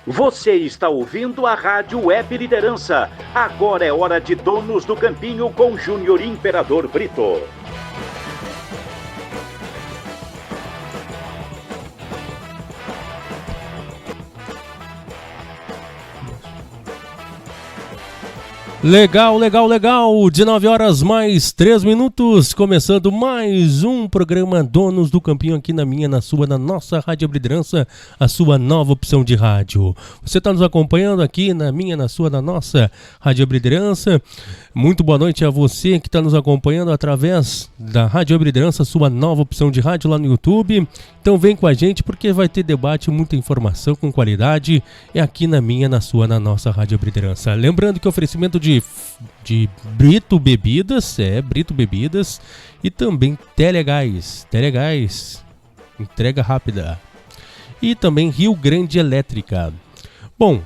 Você está ouvindo a Rádio Web Liderança. Agora é hora de Donos do Campinho com Júnior Imperador Brito. Legal, 19 horas mais 3 minutos, começando mais um programa Donos do Campinho aqui na minha, na sua, na nossa Rádio Web Liderança, a sua nova opção de rádio. Você está nos acompanhando aqui na minha, na sua, na nossa Rádio Web Liderança. Muito boa noite a você que está nos acompanhando através da Rádio Web Liderança, sua nova opção de rádio lá no YouTube. Então vem com a gente porque vai ter debate, muita informação com qualidade. É aqui na minha, na sua, na nossa Rádio Web Liderança. Lembrando que o oferecimento de Brito Bebidas, Brito Bebidas, e também Telegás, entrega rápida, e também Rio Grande Elétrica. Bom,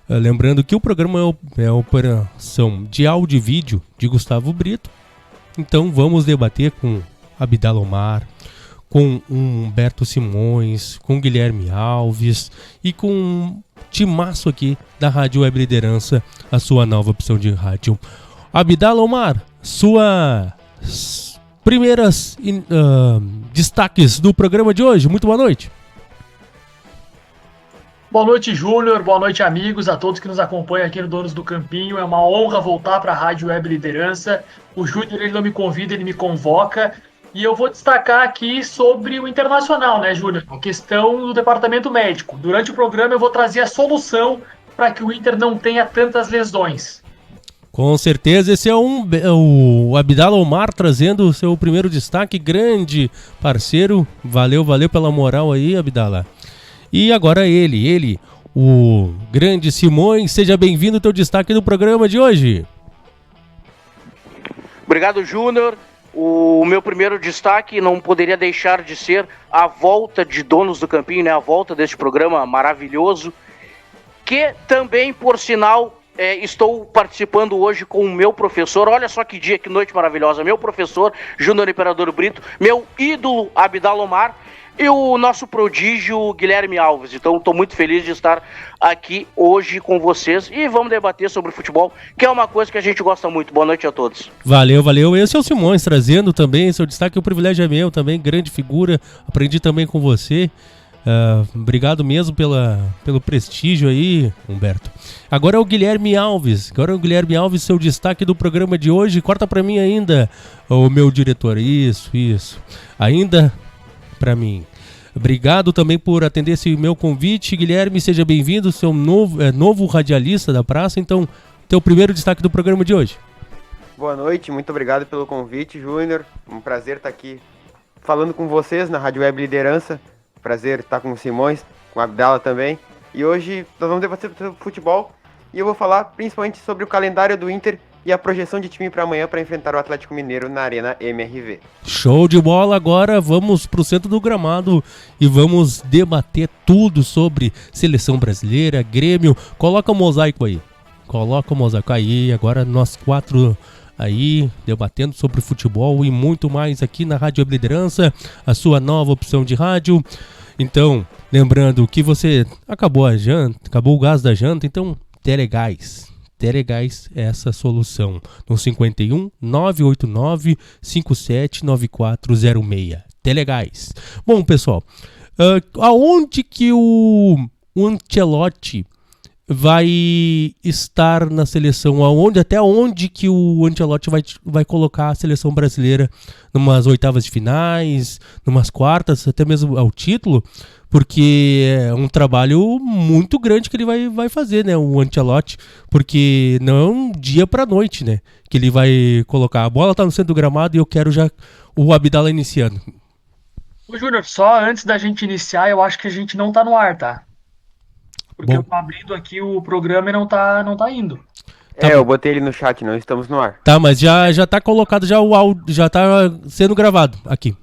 lembrando que o programa é a operação de áudio e vídeo de Gustavo Brito, então vamos debater com Abdala Omar, com Humberto Simões, com Guilherme Alves e com um timaço aqui da Rádio Web Liderança, a sua nova opção de rádio. Abdala Omar, suas primeiras destaques do programa de hoje. Muito boa noite. Boa noite, Júnior. Boa noite, amigos, a todos que nos acompanham aqui no Donos do Campinho. É uma honra voltar para a Rádio Web Liderança. O Júnior, ele não me convida, ele me convoca. E eu vou destacar aqui sobre o Internacional, né, Júnior? A questão do departamento médico. Durante o programa eu vou trazer a solução para que o Inter não tenha tantas lesões. Com certeza, esse é o Abdala Omar trazendo o seu primeiro destaque, grande parceiro. Valeu pela moral aí, Abdala. E agora ele, o grande Simões, seja bem-vindo ao teu destaque do programa de hoje. Obrigado, Júnior. O meu primeiro destaque não poderia deixar de ser a volta de Donos do Campinho, né? A volta deste programa maravilhoso, que também, por sinal, estou participando hoje com o meu professor. Olha só que dia, que noite maravilhosa. Meu professor, Júnior Imperador Brito, meu ídolo, Abdala Omar, e o nosso prodígio, Guilherme Alves. Então, estou muito feliz de estar aqui hoje com vocês e vamos debater sobre futebol, que é uma coisa que a gente gosta muito. Boa noite a todos. Valeu. Esse é o Simões, trazendo também seu destaque. O privilégio é meu também, grande figura. Aprendi também com você. Obrigado mesmo pelo prestígio aí, Humberto. Agora é o Guilherme Alves. Seu destaque do programa de hoje. Corta pra mim ainda, o meu diretor. Isso. Ainda pra mim. Obrigado também por atender esse meu convite, Guilherme. Seja bem-vindo, seu novo radialista da praça. Então, teu primeiro destaque do programa de hoje. Boa noite, muito obrigado pelo convite, Júnior. Um prazer estar aqui falando com vocês na Rádio Web Liderança. Prazer estar com o Simões, com a Abdala também. E hoje nós vamos debater sobre futebol e eu vou falar principalmente sobre o calendário do Inter e a projeção de time para amanhã para enfrentar o Atlético Mineiro na Arena MRV. Show de bola! Agora vamos para o centro do gramado e vamos debater tudo sobre seleção brasileira, Grêmio. Coloca o mosaico aí. Agora nós quatro aí debatendo sobre futebol e muito mais aqui na Rádio Web Liderança, a sua nova opção de rádio. Então, lembrando que você acabou o gás da janta, então Telegás é essa solução. No 51 989 579406. Telegás. Bom, pessoal, aonde que o Ancelotti vai estar na seleção? Até onde que o Ancelotti vai colocar a seleção brasileira? Numas oitavas de finais, numas quartas, até mesmo ao título? Porque é um trabalho muito grande que ele vai fazer, né, o Ancelotti, porque não é um dia pra noite, né, que ele vai colocar. A bola tá no centro do gramado e eu quero já o Abdala iniciando. Ô, Júnior, só antes da gente iniciar, eu acho que a gente não tá no ar, tá? Porque eu tô abrindo aqui o programa e não tá indo. Eu botei ele no chat, não estamos no ar. Tá, mas já tá colocado, já o áudio já tá sendo gravado aqui.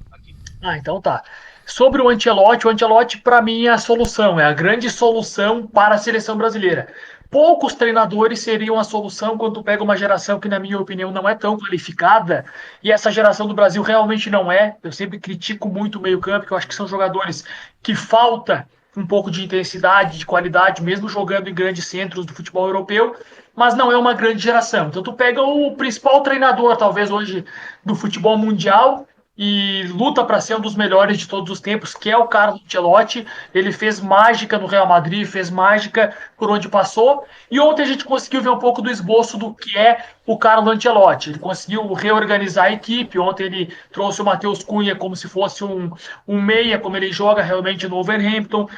Ah, então tá. Sobre o Ancelotti para mim é a solução, é a grande solução para a seleção brasileira. Poucos treinadores seriam a solução quando tu pega uma geração que, na minha opinião, não é tão qualificada, e essa geração do Brasil realmente não é. Eu sempre critico muito o meio-campo, que eu acho que são jogadores que falta um pouco de intensidade, de qualidade, mesmo jogando em grandes centros do futebol europeu, mas não é uma grande geração. Então tu pega o principal treinador, talvez hoje, do futebol mundial e luta para ser um dos melhores de todos os tempos, que é o Carlo Ancelotti. Ele fez mágica no Real Madrid, fez mágica por onde passou. E ontem a gente conseguiu ver um pouco do esboço do que é o Carlo Ancelotti. Ele conseguiu reorganizar a equipe. Ontem ele trouxe o Matheus Cunha como se fosse um meia, como ele joga realmente no Wolverhampton.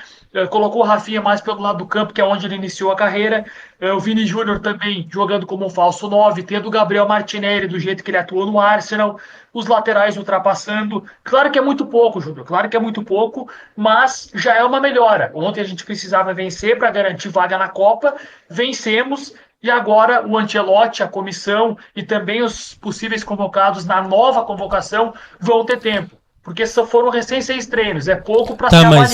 Colocou o Rafinha mais pelo lado do campo, que é onde ele iniciou a carreira. O Vini Júnior também jogando como um falso 9, tendo o Gabriel Martinelli do jeito que ele atuou no Arsenal, os laterais ultrapassando. Claro que é muito pouco, Júnior, claro que é muito pouco, mas já é uma melhora. Ontem a gente precisava vencer para garantir vaga na Copa, vencemos, e agora o Ancelotti, a comissão e também os possíveis convocados na nova convocação vão ter tempo, porque só foram recém 6 treinos, é pouco para se avaliar.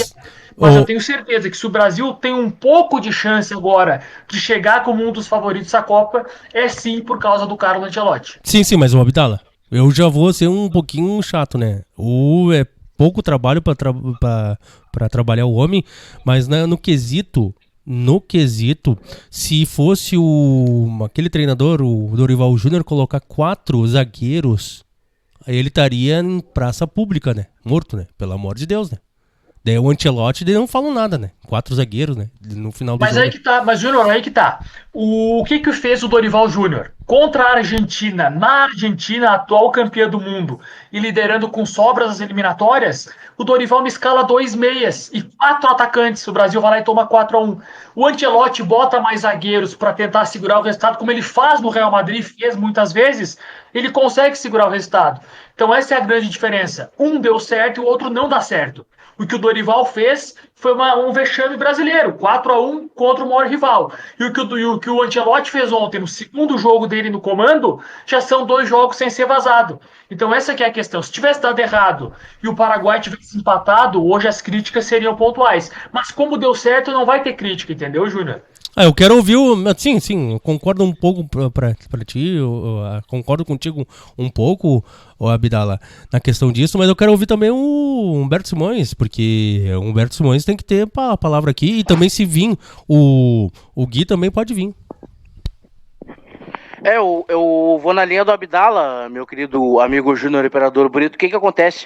Mas eu tenho certeza que se o Brasil tem um pouco de chance agora de chegar como um dos favoritos à Copa, é sim por causa do Carlo Ancelotti. Sim, mas o Abdala, eu já vou ser um pouquinho chato, né? Ou é pouco trabalho para trabalhar o homem, mas no quesito, se fosse aquele treinador, o Dorival Júnior, colocar 4 zagueiros, aí ele estaria em praça pública, né? Morto, né? Pelo amor de Deus, né? Daí o Ancelotti, daí não falam nada, né? 4 zagueiros, né? No final do Mas jogo. aí que tá, mas Júnior, aí que tá. O que fez o Dorival Júnior? Contra a Argentina, na Argentina, atual campeã do mundo, e liderando com sobras as eliminatórias, o Dorival me escala 2 meias e 4 atacantes. O Brasil vai lá e toma 4-1. O Ancelotti bota mais zagueiros para tentar segurar o resultado, como ele faz no Real Madrid, fez muitas vezes, ele consegue segurar o resultado. Então essa é a grande diferença. Um deu certo e o outro não dá certo. O que o Dorival fez foi um vexame brasileiro, 4-1 contra o maior rival. E o que o Ancelotti fez ontem, no segundo jogo dele no comando, já são 2 jogos sem ser vazado. Então essa que é a questão. Se tivesse dado errado e o Paraguai tivesse empatado, hoje as críticas seriam pontuais. Mas como deu certo, não vai ter crítica, entendeu, Júnior? Eu quero ouvir Sim, eu concordo um pouco pra ti, eu concordo contigo um pouco, Abdala, na questão disso, mas eu quero ouvir também o Humberto Simões, porque o Humberto Simões tem que ter a palavra aqui, e também se vir o Gui também pode vir. Eu vou na linha do Abdala, meu querido amigo Júnior Imperador Brito. O que acontece?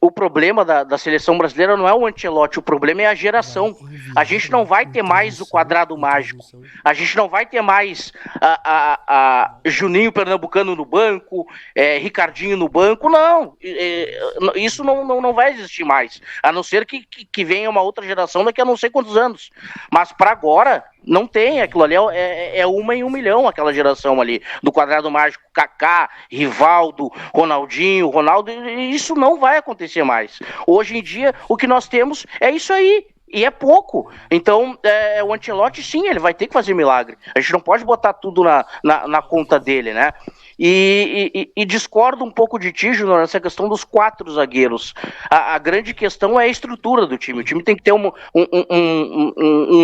O problema da seleção brasileira não é o Ancelotti, o problema é a geração. A gente não vai ter mais o quadrado mágico, a gente não vai ter mais a Juninho Pernambucano no banco, Ricardinho no banco, não. Isso não vai existir mais, a não ser que venha uma outra geração daqui a não sei quantos anos. Mas para agora, não tem, aquilo ali é 1 em 1 milhão, aquela geração ali, do quadrado mágico, Kaká, Rivaldo, Ronaldinho, Ronaldo, isso não vai acontecer mais. Hoje em dia, o que nós temos é isso aí, e é pouco. Então, o Ancelotti, sim, ele vai ter que fazer milagre. A gente não pode botar tudo na conta dele, né? E discordo um pouco de ti, Júnior, nessa questão dos 4 zagueiros. A grande questão é a estrutura do time. O time tem que ter um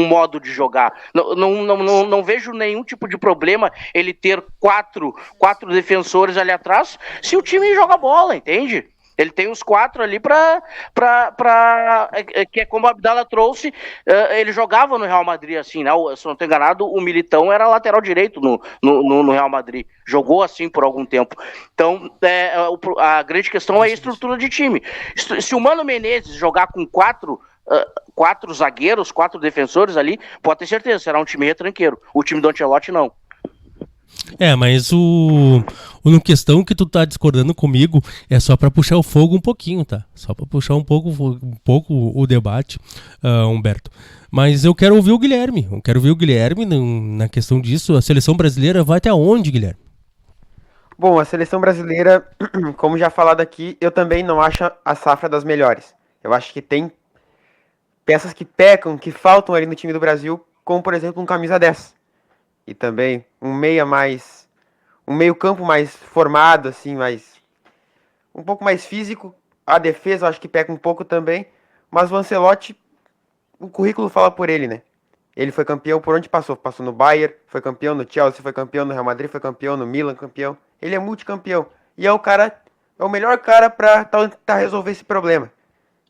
modo de jogar. Não vejo nenhum tipo de problema ele ter 4 defensores ali atrás, se o time joga bola, entende? Ele tem os 4 ali que é como o Abdala trouxe, ele jogava no Real Madrid assim, né? Se não estou enganado, o Militão era lateral direito no Real Madrid. Jogou assim por algum tempo. Então, a grande questão é a estrutura de time. Se o Mano Menezes jogar com 4 zagueiros, 4 defensores ali, pode ter certeza, será um time retranqueiro. O time do Ancelotti não. Mas no questão que tu tá discordando comigo é só pra puxar o fogo um pouquinho, tá? Só pra puxar um pouco o debate, Humberto. Mas eu quero ouvir o Guilherme. Eu quero ouvir o Guilherme na questão disso. A seleção brasileira vai até onde, Guilherme? Bom, a seleção brasileira, como já falado aqui, eu também não acho a safra das melhores. Eu acho que tem peças que pecam, que faltam ali no time do Brasil, como por exemplo um camisa 10. E também um meio campo mais formado, assim, um pouco mais físico. A defesa eu acho que peca um pouco também, mas o Ancelotti, o currículo fala por ele, né? Ele foi campeão por onde passou. Passou no Bayern, foi campeão no Chelsea, foi campeão no Real Madrid, foi campeão no Milan, campeão. Ele é multicampeão. E é o melhor cara pra tentar resolver esse problema.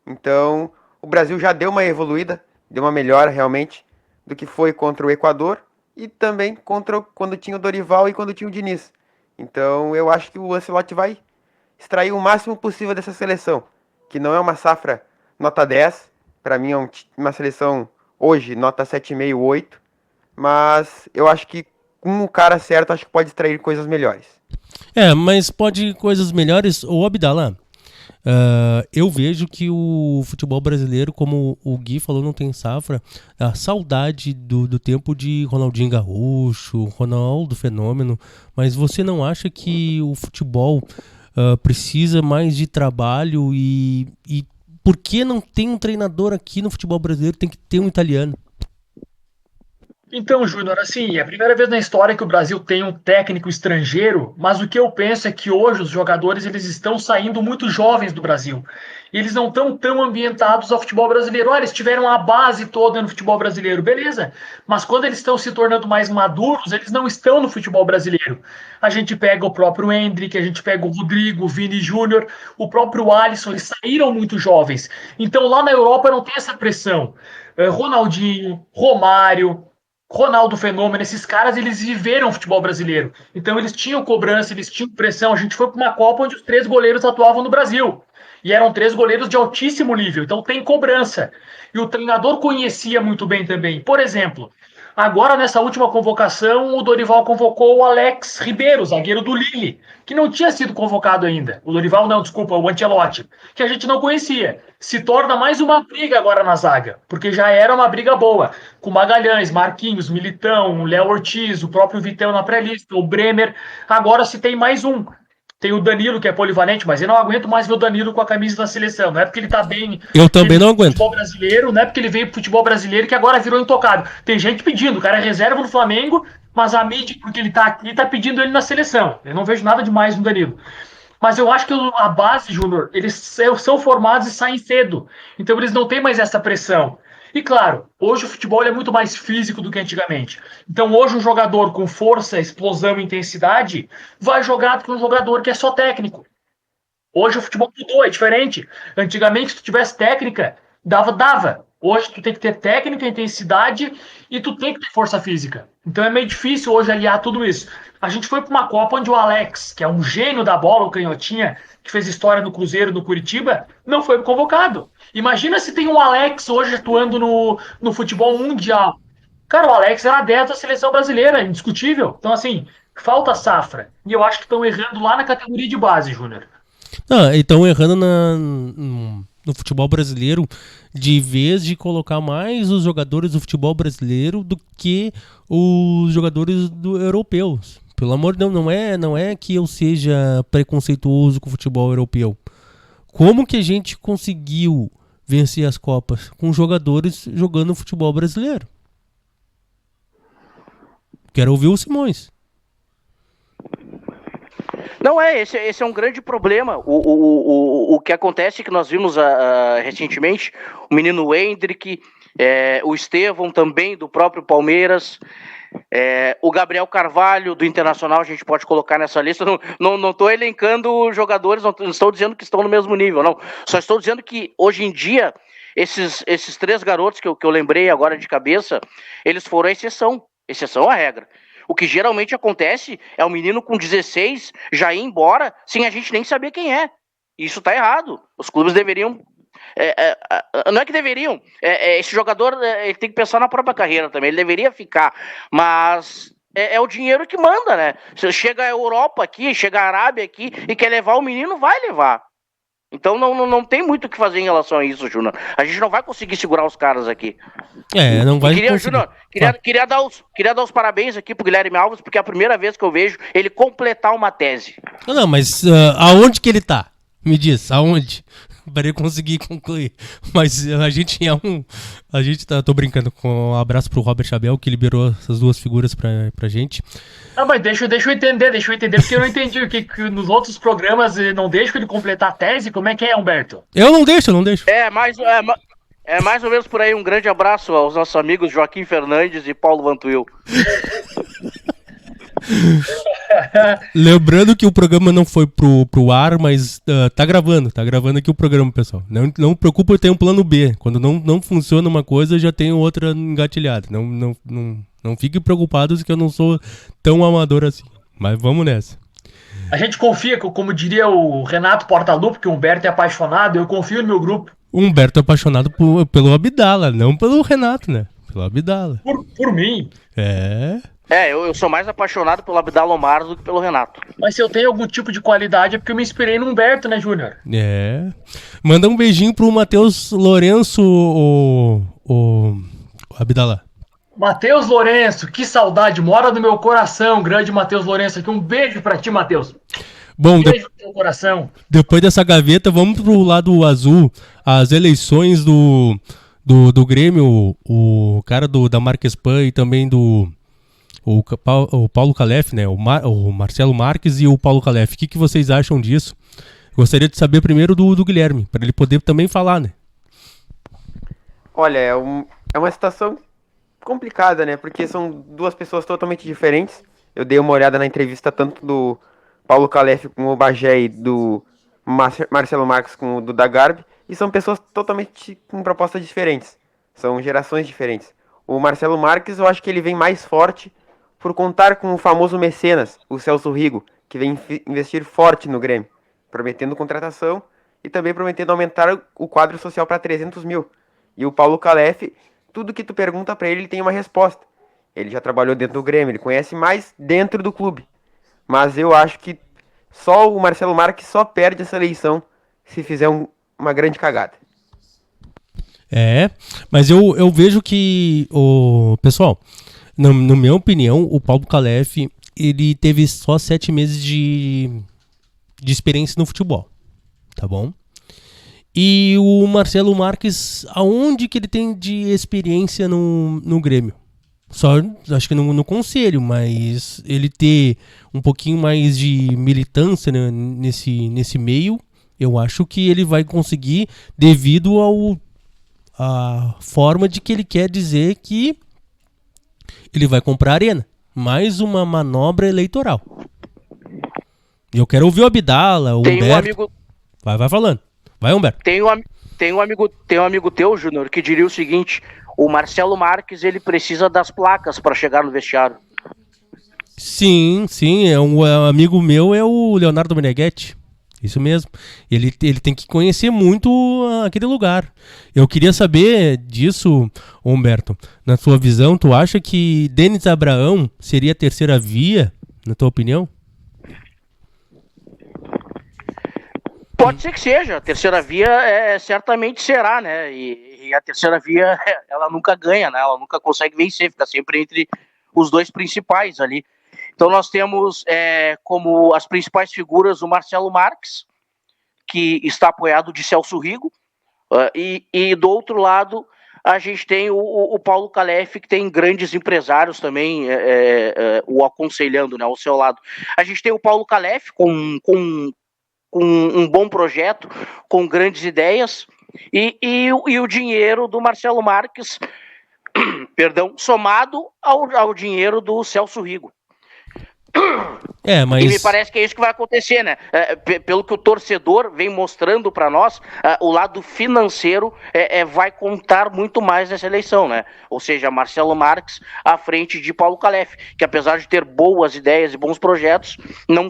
Então, o Brasil já deu uma evoluída, deu uma melhora realmente do que foi contra o Equador e também contra quando tinha o Dorival e quando tinha o Diniz. Então eu acho que o Ancelotti vai extrair o máximo possível dessa seleção, que não é uma safra nota 10, para mim é uma seleção hoje nota 7,5, 8, mas eu acho que com o cara certo, acho que pode extrair coisas melhores. Mas pode coisas melhores. Ô, Abdallah, eu vejo que o futebol brasileiro, como o Gui falou, não tem safra. A saudade do tempo de Ronaldinho Gaúcho, Ronaldo Fenômeno. Mas você não acha que o futebol precisa mais de trabalho e por que não tem um treinador aqui no futebol brasileiro? Tem que ter um italiano. Então, Júnior, assim, é a primeira vez na história que o Brasil tem um técnico estrangeiro, mas o que eu penso é que hoje os jogadores eles estão saindo muito jovens do Brasil. Eles não estão tão ambientados ao futebol brasileiro. Olha, eles tiveram a base toda no futebol brasileiro, beleza. Mas quando eles estão se tornando mais maduros, eles não estão no futebol brasileiro. A gente pega o próprio Endrick, a gente pega o Rodrigo, o Vini Júnior, o próprio Alisson, eles saíram muito jovens. Então lá na Europa não tem essa pressão. Ronaldinho, Romário, Ronaldo Fenômeno, esses caras, eles viveram o futebol brasileiro. Então eles tinham cobrança, eles tinham pressão. A gente foi para uma Copa onde os 3 goleiros atuavam no Brasil. E eram 3 goleiros de altíssimo nível. Então tem cobrança. E o treinador conhecia muito bem também. Por exemplo, agora nessa última convocação, o Dorival convocou o Alex Ribeiro, zagueiro do Lille, que não tinha sido convocado ainda. O Dorival não, desculpa, o Ancelotti, que a gente não conhecia. Se torna mais uma briga agora na zaga, porque já era uma briga boa, com Magalhães, Marquinhos, Militão, Léo Ortiz, o próprio Vitão na pré-lista, o Bremer. Agora se tem mais um. Tem o Danilo, que é polivalente, mas eu não aguento mais ver o Danilo com a camisa da seleção. Não é porque ele tá bem. Eu também não aguento. Futebol brasileiro, não é porque ele veio pro futebol brasileiro que agora virou intocável. Tem gente pedindo, o cara é reserva no Flamengo, mas a mídia, porque ele tá aqui, tá pedindo ele na seleção. Eu não vejo nada demais no Danilo. Mas eu acho que a base, Júnior, eles são formados e saem cedo. Então eles não têm mais essa pressão. E claro, hoje o futebol é muito mais físico do que antigamente. Então hoje um jogador com força, explosão e intensidade vai jogar do que um jogador que é só técnico. Hoje o futebol mudou, é diferente. Antigamente, se tu tivesse técnica, dava. Hoje tu tem que ter técnica, intensidade e tu tem que ter força física. Então é meio difícil hoje aliar tudo isso. A gente foi para uma Copa onde o Alex, que é um gênio da bola, o canhotinha, que fez história no Cruzeiro, no Curitiba, não foi convocado. Imagina se tem um Alex hoje atuando no futebol mundial. Cara, o Alex era 10 da seleção brasileira, indiscutível. Então, assim, falta safra. E eu acho que estão errando lá na categoria de base, Júnior. Estão errando no futebol brasileiro de vez de colocar mais os jogadores do futebol brasileiro do que os jogadores europeus. Pelo amor de Deus, não é que eu seja preconceituoso com o futebol europeu. Como que a gente conseguiu vencer as Copas? Com jogadores jogando futebol brasileiro. Quero ouvir o Simões. Não esse é um grande problema. O que acontece é que nós vimos recentemente o menino Endrick, o Estevão também, do próprio Palmeiras, o Gabriel Carvalho, do Internacional, a gente pode colocar nessa lista. Não estou elencando jogadores, não estou dizendo que estão no mesmo nível, não. Só estou dizendo que, hoje em dia, esses 3 garotos que eu lembrei agora de cabeça, eles foram a exceção à regra. O que geralmente acontece é o menino com 16 já ir embora sem a gente nem saber quem é. Isso tá errado. Os clubes deveriam... não é que deveriam. Esse jogador ele tem que pensar na própria carreira também. Ele deveria ficar. Mas é o dinheiro que manda, né? Se chega a Europa aqui, chega a Arábia aqui e quer levar o menino, vai levar. Então não tem muito o que fazer em relação a isso, Júnior. A gente não vai conseguir segurar os caras aqui. Não vai conseguir. Júnior, queria dar os parabéns aqui pro Guilherme Alves, porque é a primeira vez que eu vejo ele completar uma tese. Não, mas aonde que ele tá? Me diz, aonde? Para ele conseguir concluir. Mas a gente tô brincando com um abraço pro Robert Chabel, que liberou essas 2 figuras pra gente. Mas deixa eu entender, porque eu não entendi o que nos outros programas não deixam ele completar a tese. Como é que é, Humberto? Eu não deixo. É mais ou menos por aí. Um grande abraço aos nossos amigos Joaquim Fernandes e Paulo Vantuil. Lembrando que o programa não foi pro ar, mas tá gravando aqui o programa, pessoal. Não preocupa, eu tenho um plano B. Quando não funciona uma coisa, eu já tenho outra engatilhada. Não fiquem preocupados que eu não sou tão amador assim. Mas vamos nessa. A gente confia, como diria o Renato Portaluppi, que o Humberto é apaixonado, eu confio no meu grupo. O Humberto é apaixonado pelo Abdala, não pelo Renato, né? Pelo Abdala. Por mim. Eu sou mais apaixonado pelo Abdala Omar do que pelo Renato. Mas se eu tenho algum tipo de qualidade é porque eu me inspirei no Humberto, né, Júnior? Manda um beijinho pro Matheus Lourenço, o Abdala. Matheus Lourenço, que saudade, mora no meu coração, grande Matheus Lourenço aqui. Um beijo pra ti, Matheus. Bom, Beijo no teu coração. Depois dessa gaveta, vamos pro lado azul. As eleições do Grêmio, o cara da Marquespan e também o Paulo Calef, né? O Marcelo Marques e o Paulo Calef. O que vocês acham disso? Gostaria de saber primeiro do Guilherme, para ele poder também falar, né? Olha, é uma situação complicada, né? Porque são duas pessoas totalmente diferentes. Eu dei uma olhada na entrevista tanto do Paulo Calef com o Bagé e do Marcelo Marques com o Duda Garbi, e são pessoas totalmente com propostas diferentes. São gerações diferentes. O Marcelo Marques, eu acho que ele vem mais forte por contar com o famoso mecenas, o Celso Rigo, que vem investir forte no Grêmio, prometendo contratação e também prometendo aumentar o quadro social para 300 mil. E o Paulo Calef, tudo que tu pergunta para ele tem uma resposta. Ele já trabalhou dentro do Grêmio, ele conhece mais dentro do clube. Mas eu acho que só o Marcelo Marques só perde essa eleição se fizer uma grande cagada. Mas eu vejo que, pessoal, na minha opinião, o Paulo Calef, ele teve só 7 meses de experiência no futebol, tá bom? E o Marcelo Marques, aonde que ele tem de experiência no Grêmio? Só, acho que no conselho, mas ele ter um pouquinho mais de militância, né, nesse meio, eu acho que ele vai conseguir devido a forma de que ele quer dizer que ele vai comprar a arena. Mais uma manobra eleitoral. E eu quero ouvir o Abdala, o Humberto. Vai falando. Vai, Humberto. Tem um amigo teu, Júnior, que diria o seguinte: o Marcelo Marques, ele precisa das placas para chegar no vestiário. Sim, um amigo meu é o Leonardo Meneghetti. Isso mesmo. Ele tem que conhecer muito aquele lugar. Eu queria saber disso, Humberto. Na sua visão, tu acha que Denis Abraão seria a terceira via, na tua opinião? Pode ser que seja. A terceira via certamente será, né? E a terceira via, ela nunca ganha, né? Ela nunca consegue vencer, fica sempre entre os dois principais ali. Então nós temos como as principais figuras o Marcelo Marques, que está apoiado de Celso Rigo, e do outro lado a gente tem o Paulo Calef, que tem grandes empresários também o aconselhando, né, ao seu lado. A gente tem o Paulo Calef com um bom projeto, com grandes ideias, e o dinheiro do Marcelo Marques, perdão, somado ao dinheiro do Celso Rigo. Mas... E me parece que é isso que vai acontecer, né? Pelo que o torcedor vem mostrando para nós, o lado financeiro vai contar muito mais nessa eleição, né? Ou seja, Marcelo Marques à frente de Paulo Calef, que apesar de ter boas ideias e bons projetos, não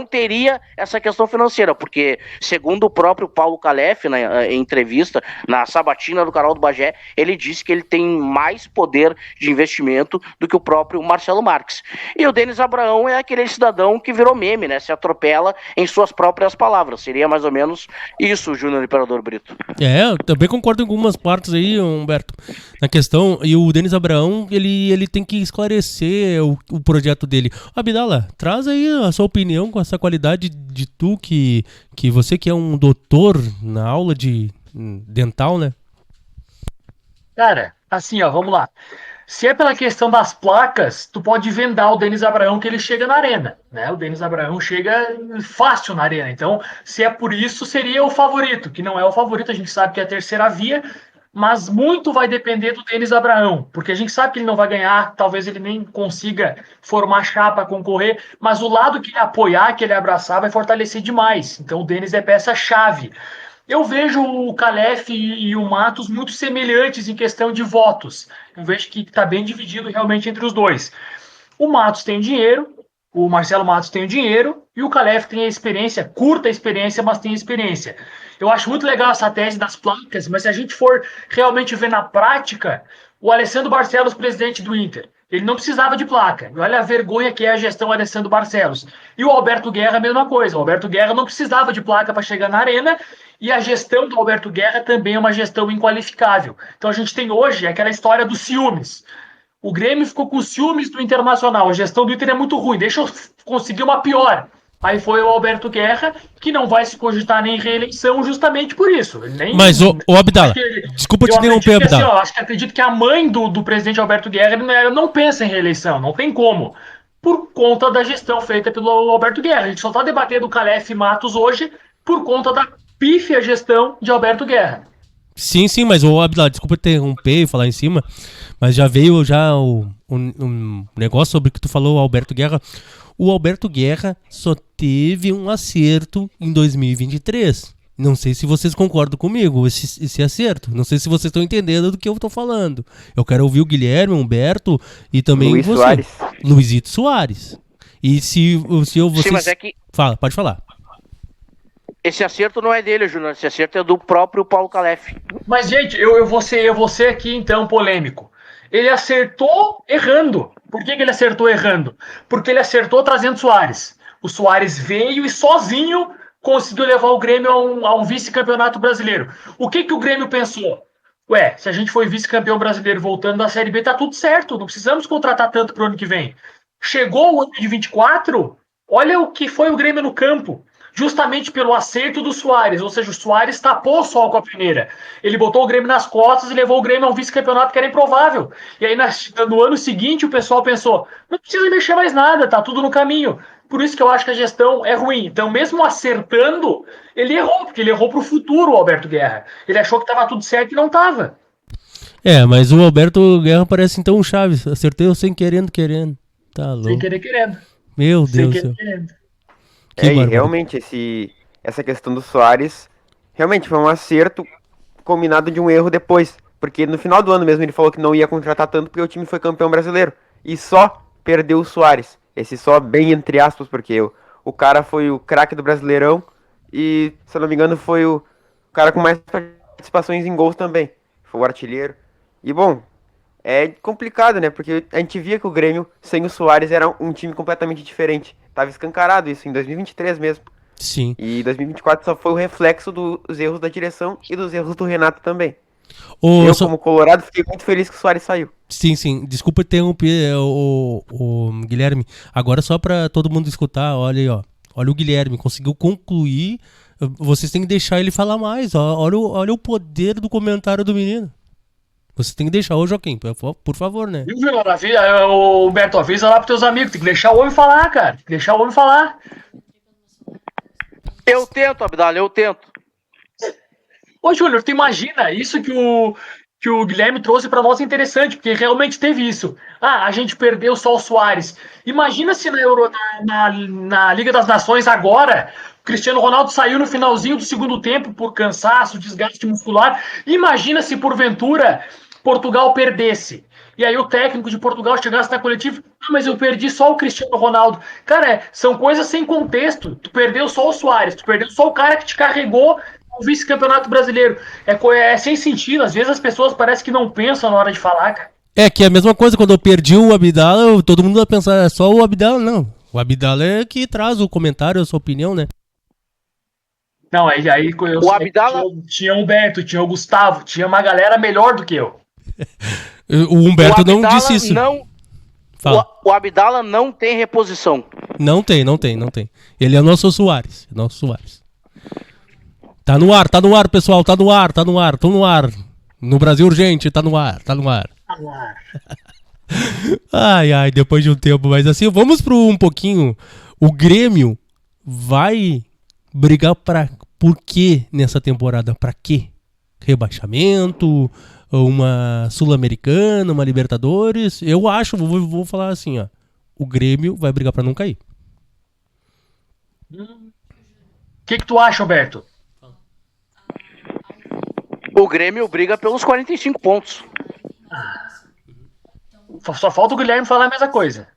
teria essa questão financeira, porque segundo o próprio Paulo Calef, em entrevista na sabatina do canal do Bagé, ele disse que ele tem mais poder de investimento do que o próprio Marcelo Marques. E o Denis Abraão é aquele cidadão que virou meme, né? Se atropela em suas próprias palavras. Seria mais ou menos isso, Júnior Imperador Brito. Eu também concordo em algumas partes aí, Humberto, na questão. E o Denis Abraão, ele tem que esclarecer o projeto dele. Abdala, traz aí a sua opinião com essa qualidade de tu, que você que é um doutor na aula de dental, né? Cara, assim, ó, vamos lá. Se é pela questão das placas, tu pode vendar o Denis Abraão que ele chega na arena, né? O Denis Abraão chega fácil na arena. Então, se é por isso, seria o favorito, que não é o favorito. A gente sabe que é a terceira via, mas muito vai depender do Denis Abraão, porque a gente sabe que ele não vai ganhar, talvez ele nem consiga formar chapa, concorrer, mas o lado que ele apoiar, que ele abraçar, vai fortalecer demais. Então o Denis é peça-chave. Eu vejo o Calef e o Matos muito semelhantes em questão de votos. Eu vejo que está bem dividido realmente entre os dois. O Matos tem dinheiro, o Marcelo Matos tem o dinheiro e o Calef tem a experiência, curta experiência, mas tem experiência. Eu acho muito legal essa tese das placas, mas se a gente for realmente ver na prática, o Alessandro Barcelos, presidente do Inter, ele não precisava de placa. Olha a vergonha que é a gestão Alessandro Barcelos. E o Alberto Guerra, a mesma coisa. O Alberto Guerra não precisava de placa para chegar na arena e a gestão do Alberto Guerra também é uma gestão inqualificável. Então a gente tem hoje aquela história dos ciúmes. O Grêmio ficou com ciúmes do Internacional. A gestão do Inter é muito ruim. Deixa eu conseguir uma pior. Aí foi o Alberto Guerra, que não vai se cogitar nem reeleição justamente por isso. Mas, o Abdala, desculpa te interromper, Abdala. Acredito que a mãe do presidente Alberto Guerra não pensa em reeleição, não tem como. Por conta da gestão feita pelo Alberto Guerra. A gente só está debatendo o Calef e Matos hoje por conta da pífia gestão de Alberto Guerra. Sim, mas o Abdala, desculpa interromper e falar em cima, mas já veio um negócio sobre o que tu falou, Alberto Guerra. O Alberto Guerra só teve um acerto em 2023. Não sei se vocês concordam comigo, esse acerto. Não sei se vocês estão entendendo do que eu estou falando. Eu quero ouvir o Guilherme, o Humberto e também Luiz você. Soares. Luizito Soares. E se vocês... Sim, mas é que... Fala, pode falar. Esse acerto não é dele, Júnior. Esse acerto é do próprio Paulo Calef. Mas, gente, eu vou ser aqui, então, polêmico. Ele acertou errando. Por que ele acertou errando? Porque ele acertou trazendo Soares. O Soares veio e sozinho conseguiu levar o Grêmio a um vice-campeonato brasileiro. O que o Grêmio pensou? Ué, se a gente foi vice-campeão brasileiro voltando da Série B, tá tudo certo. Não precisamos contratar tanto pro ano que vem. Chegou o ano de 24, olha o que foi o Grêmio no campo. Justamente pelo acerto do Soares, ou seja, o Soares tapou o sol com a peneira. Ele botou o Grêmio nas costas e levou o Grêmio a um vice-campeonato que era improvável. E aí no ano seguinte o pessoal pensou, não precisa mexer mais nada, tá tudo no caminho. Por isso que eu acho que a gestão é ruim. Então mesmo acertando, ele errou, porque ele errou pro futuro, o Alberto Guerra. Ele achou que tava tudo certo e não tava. Mas o Alberto Guerra parece então um Chaves. Acertei eu sem querendo. Tá louco. Sem querendo. Meu Deus do céu. E realmente, essa questão do Soares, realmente foi um acerto combinado de um erro depois. Porque no final do ano mesmo ele falou que não ia contratar tanto porque o time foi campeão brasileiro. E só perdeu o Soares. Esse só bem entre aspas, porque o cara foi o craque do Brasileirão e, se eu não me engano, foi o cara com mais participações em gols também. Foi o artilheiro. E, bom, é complicado, né? Porque a gente via que o Grêmio, sem o Soares, era um time completamente diferente. Tava escancarado isso em 2023 mesmo. Sim. E 2024 só foi o reflexo dos erros da direção e dos erros do Renato também. Como colorado, fiquei muito feliz que o Soares saiu. Sim. Desculpa interromper o Guilherme. Agora só pra todo mundo escutar, olha aí, ó. Olha o Guilherme, conseguiu concluir. Vocês têm que deixar ele falar mais. Ó. Olha o poder do comentário do menino. Você tem que deixar, Joaquim, por favor, né? Viu, o Humberto, avisa lá pros teus amigos, tem que deixar o homem falar, cara. Tem que deixar o homem falar. Eu tento, Abdala, eu tento. Ô, Júnior, tu imagina, isso que o Guilherme trouxe pra nós é interessante, porque realmente teve isso. A gente perdeu só o Soares. Imagina se na Liga das Nações agora, o Cristiano Ronaldo saiu no finalzinho do segundo tempo por cansaço, desgaste muscular. Imagina se, porventura, Portugal perdesse. E aí o técnico de Portugal chegasse na coletiva, mas eu perdi só o Cristiano Ronaldo. Cara, são coisas sem contexto. Tu perdeu só o Soares, tu perdeu só o cara que te carregou o vice-campeonato brasileiro. É sem sentido. Às vezes as pessoas parecem que não pensam na hora de falar, cara. Que é a mesma coisa, quando eu perdi o Abdala, todo mundo vai pensar, é só o Abdala, não. O Abdala é que traz o comentário, a sua opinião, né? Não, aí o Abdala... tinha o Humberto, tinha o Gustavo, tinha uma galera melhor do que eu. O Humberto não disse isso. O Abdala não tem reposição. Não tem. Ele é nosso Soares. Tá no ar, pessoal, tá no ar. Tô no ar. No Brasil urgente, tá no ar. Ai, depois de um tempo, mas assim, vamos pro um pouquinho. O Grêmio vai brigar por quê nessa temporada? Pra quê? rebaixamento, uma Sul-Americana, uma Libertadores. Eu acho, vou falar assim, ó, o Grêmio vai brigar pra não cair. O que tu acha, Alberto? O Grêmio briga pelos 45 pontos. Só falta o Guilherme falar a mesma coisa.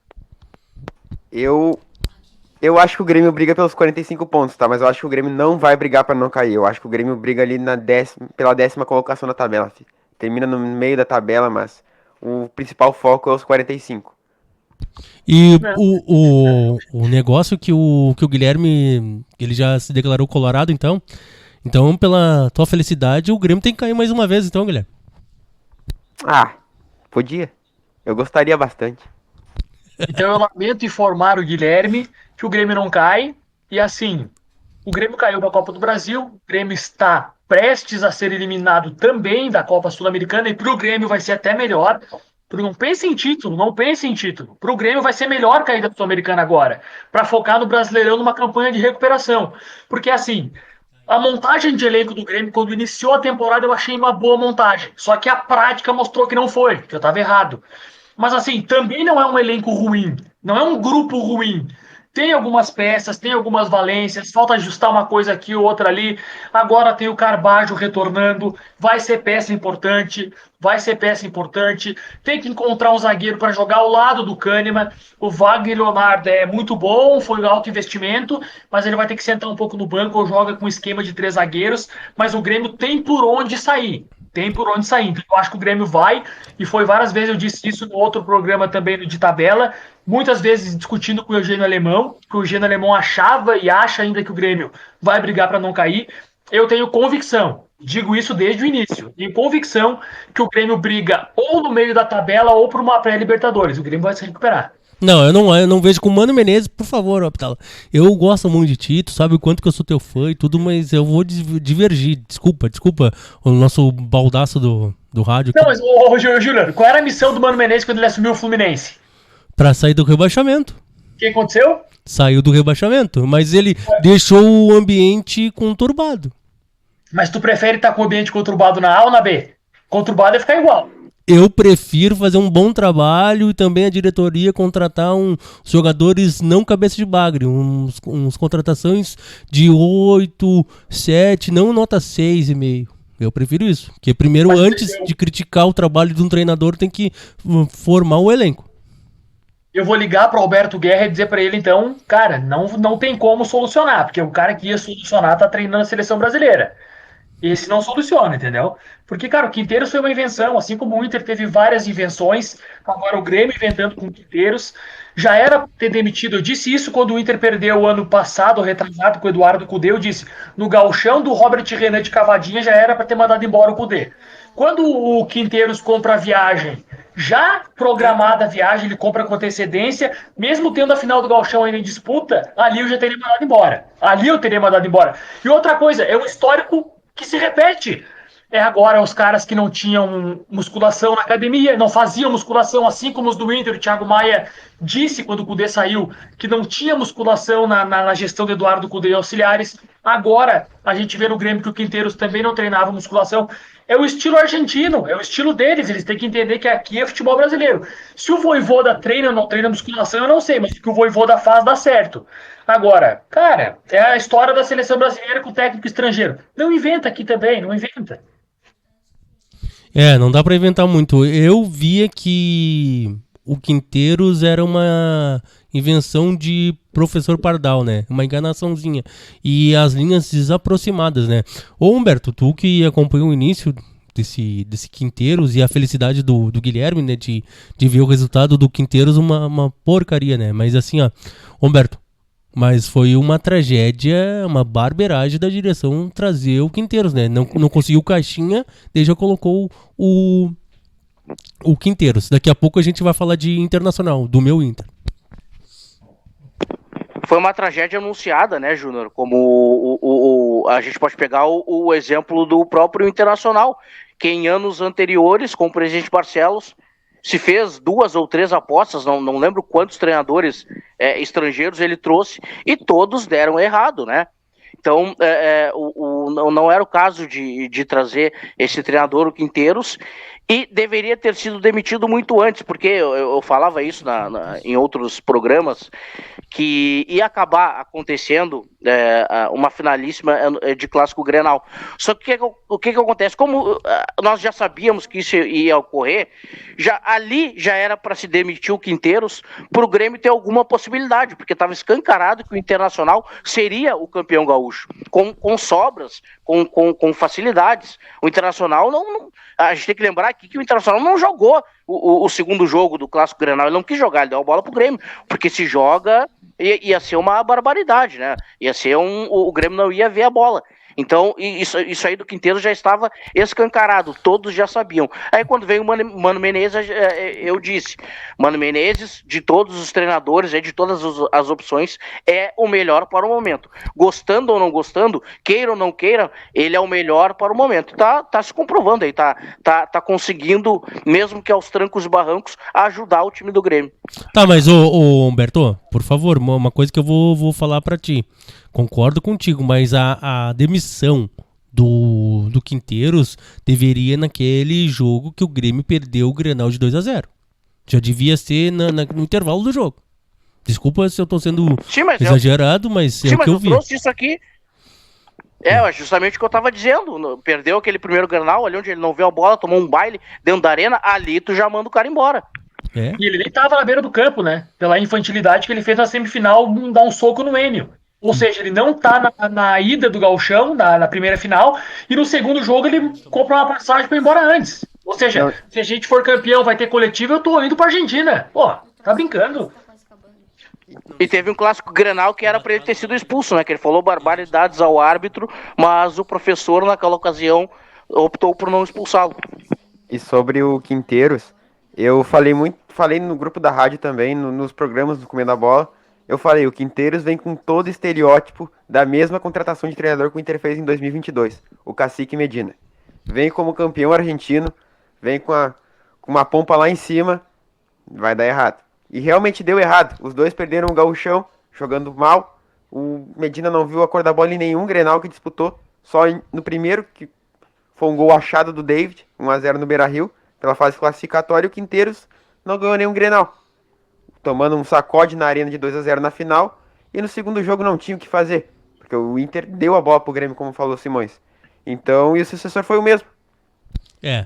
Eu acho que o Grêmio briga pelos 45 pontos, tá? Mas eu acho que o Grêmio não vai brigar pra não cair. Eu acho que o Grêmio briga ali pela 10ª colocação da tabela. Filho. Termina no meio da tabela, mas o principal foco é os 45. E o negócio que o Guilherme, ele já se declarou colorado, então, pela tua felicidade, o Grêmio tem que cair mais uma vez, então, Guilherme. Ah, podia. Eu gostaria bastante. Então eu lamento informar o Guilherme que o Grêmio não cai. E assim, o Grêmio caiu da Copa do Brasil, o Grêmio está prestes a ser eliminado também da Copa Sul-Americana, e para o Grêmio vai ser até melhor. Não pense em título, não pense em título. Para o Grêmio vai ser melhor cair da Sul-Americana agora, para focar no Brasileirão numa campanha de recuperação. Porque assim, a montagem de elenco do Grêmio, quando iniciou a temporada, eu achei uma boa montagem. Só que a prática mostrou que não foi, que eu estava errado. Mas assim, também não é um elenco ruim, não é um grupo ruim. Tem algumas peças, tem algumas valências, falta ajustar uma coisa aqui ou outra ali. Agora tem o Carbajo retornando, vai ser peça importante, vai ser peça importante. Tem que encontrar um zagueiro para jogar ao lado do Kahneman. O Wagner Leonardo é muito bom, foi alto investimento, mas ele vai ter que sentar um pouco no banco ou joga com um esquema de 3 zagueiros. Mas o Grêmio tem por onde sair. Tem por onde sair. Então, eu acho que o Grêmio vai, e foi várias vezes, eu disse isso no outro programa também de tabela, muitas vezes discutindo com o Eugênio Alemão, que o Eugênio Alemão achava e acha ainda que o Grêmio vai brigar para não cair. Eu tenho convicção, digo isso desde o início, tenho convicção que o Grêmio briga ou no meio da tabela ou por uma pré-Libertadores. O Grêmio vai se recuperar. Não, eu não vejo com o Mano Menezes, por favor, Optala. Eu gosto muito de ti, tu sabe o quanto que eu sou teu fã e tudo, mas eu vou divergir. Desculpa, o nosso baldaço do rádio. Não, mas, ô, Júlio, qual era a missão do Mano Menezes quando ele assumiu o Fluminense? Pra sair do rebaixamento. O que aconteceu? Saiu do rebaixamento, mas ele deixou o ambiente conturbado. Mas tu prefere estar com o ambiente conturbado na A ou na B? Conturbado é ficar igual. Eu prefiro fazer um bom trabalho e também a diretoria contratar uns jogadores não cabeça de bagre, uns contratações de 8, 7, não nota 6,5. Eu prefiro isso, porque primeiro, antes de criticar o trabalho de um treinador, tem que formar o elenco. Eu vou ligar para o Alberto Guerra e dizer para ele, então, cara, não tem como solucionar, porque o cara que ia solucionar tá treinando a seleção brasileira. Esse não soluciona, entendeu? Porque, cara, o Quinteiros foi uma invenção, assim como o Inter teve várias invenções, agora o Grêmio inventando com o Quinteiros. Já era ter demitido, eu disse isso quando o Inter perdeu o ano passado, retrasado, com o Eduardo Cudê, eu disse, no gauchão do Robert Renan de Cavadinha já era para ter mandado embora o Cudê. Quando o Quinteiros compra a viagem, já programada a viagem, ele compra com antecedência, mesmo tendo a final do gauchão ainda em disputa, ali eu já teria mandado embora. Ali eu teria mandado embora. E outra coisa, é um histórico que se repete. É agora os caras que não tinham musculação na academia, não faziam musculação, assim como os do Inter. O Thiago Maia disse quando o Cudê saiu que não tinha musculação na gestão do Eduardo Cudê e auxiliares. Agora a gente vê no Grêmio que o Quinteiros também não treinava musculação. É o estilo argentino, é o estilo deles. Eles têm que entender que aqui é futebol brasileiro. Se o Vojvoda treina ou não treina musculação, eu não sei, mas o que o Vojvoda faz dá certo. Agora, cara, é a história da seleção brasileira com o técnico estrangeiro. Não inventa aqui também, não inventa. Não dá pra inventar muito. Eu via que o Quinteiros era uma invenção de professor Pardal, né? Uma enganaçãozinha. E as linhas desaproximadas, né? Ô Humberto, tu que acompanhou o início desse Quinteiros e a felicidade do Guilherme, né? De ver o resultado do Quinteiros uma porcaria, né? Mas assim, ó, Humberto, mas foi uma tragédia, uma barbeiragem da direção trazer o Quinteiros, né? Não conseguiu caixinha, daí já colocou o Quinteiros. Daqui a pouco a gente vai falar de Internacional, do meu Inter. Foi uma tragédia anunciada, né, Júnior? Como a gente pode pegar o exemplo do próprio Internacional, que em anos anteriores, com o presidente Barcelos, se fez 2 ou 3 apostas, não lembro quantos treinadores estrangeiros ele trouxe, e todos deram errado, né? Então, não era o caso de trazer esse treinador, o Quinteiros, e deveria ter sido demitido muito antes, porque eu falava isso em outros programas, que ia acabar acontecendo uma finalíssima de Clássico Grenal. Só que o que acontece? Como nós já sabíamos que isso ia ocorrer, ali já era para se demitir o Quinteiros para o Grêmio ter alguma possibilidade, porque estava escancarado que o Internacional seria o campeão gaúcho, com sobras, com facilidades. O Internacional a gente tem que lembrar aqui que o Internacional não jogou o segundo jogo do Clássico Grenal, ele não quis jogar, ele deu a bola pro Grêmio, porque se joga ia ser uma barbaridade, né? Ia ser o Grêmio não ia ver a bola. Então, isso aí do Quinteiro já estava escancarado, todos já sabiam. Aí quando veio o Mano Menezes, eu disse, Mano Menezes, de todos os treinadores, de todas as opções, é o melhor para o momento. Gostando ou não gostando, queira ou não queira, ele é o melhor para o momento. Tá se comprovando aí, tá conseguindo, mesmo que aos trancos e barrancos, ajudar o time do Grêmio. Tá, mas ô Humberto, por favor, uma coisa que eu vou falar pra ti. Concordo contigo, mas a demissão do Quinteiros deveria naquele jogo que o Grêmio perdeu o Grenal de 2-0. Já devia ser no intervalo do jogo. Desculpa se eu tô sendo exagerado, mas é o que eu vi. Eu trouxe isso aqui. Justamente o que eu tava dizendo. Perdeu aquele primeiro Grenal, ali onde ele não viu a bola, tomou um baile dentro da arena, ali tu já manda o cara embora. E ele nem tava na beira do campo, né? Pela infantilidade que ele fez na semifinal, dar um soco no Enio. Ou seja, ele não tá na ida do gauchão, na primeira final, e no segundo jogo ele compra uma passagem pra ir embora antes. Ou seja, se a gente for campeão, vai ter coletivo, eu tô indo pra Argentina. Pô, tá brincando. E teve um Clássico Grenal que era pra ele ter sido expulso, né? Que ele falou barbaridades ao árbitro, mas o professor, naquela ocasião, optou por não expulsá-lo. E sobre o Quinteiros, eu falei no grupo da rádio também, nos programas do Comendo a Bola. Eu falei, o Quinteiros vem com todo o estereótipo da mesma contratação de treinador que o Inter fez em 2022, o Cacique Medina. Vem como campeão argentino, vem com uma pompa lá em cima, vai dar errado. E realmente deu errado, os dois perderam o gauchão, jogando mal, o Medina não viu a cor da bola em nenhum Grenal que disputou, só no primeiro, que foi um gol achado do David, 1-0 no Beira-Rio, pela fase classificatória, e o Quinteiros não ganhou nenhum Grenal, tomando um sacode na arena de 2-0 na final, e no segundo jogo não tinha o que fazer, porque o Inter deu a bola pro Grêmio, como falou o Simões. Então, e o sucessor foi o mesmo.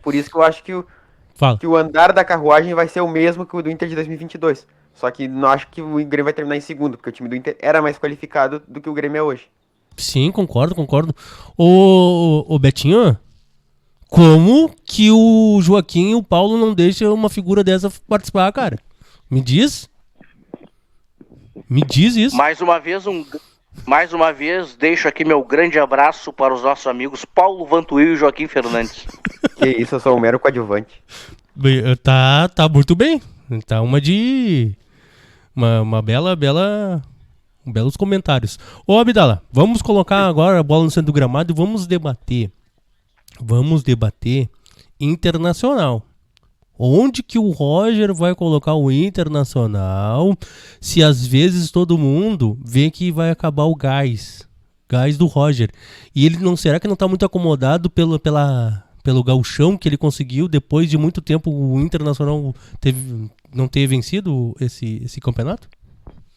Por isso que eu acho que o andar da carruagem vai ser o mesmo que o do Inter de 2022. Só que não acho que o Grêmio vai terminar em segundo, porque o time do Inter era mais qualificado do que o Grêmio é hoje. Sim, concordo. Ô Betinho, como que o Joaquim e o Paulo não deixam uma figura dessa participar, cara? Me diz isso. Mais uma vez, deixo aqui meu grande abraço para os nossos amigos Paulo Vantuil e Joaquim Fernandes. Que isso, eu sou um mero coadjuvante. Tá muito bem. Tá uma belos comentários. Ô Abdala, vamos colocar agora a bola no centro do gramado e vamos debater Internacional. Onde que o Roger vai colocar o Internacional se às vezes todo mundo vê que vai acabar o gás do Roger? E ele será que não está muito acomodado pelo gauchão que ele conseguiu depois de muito tempo o Internacional não ter vencido esse campeonato?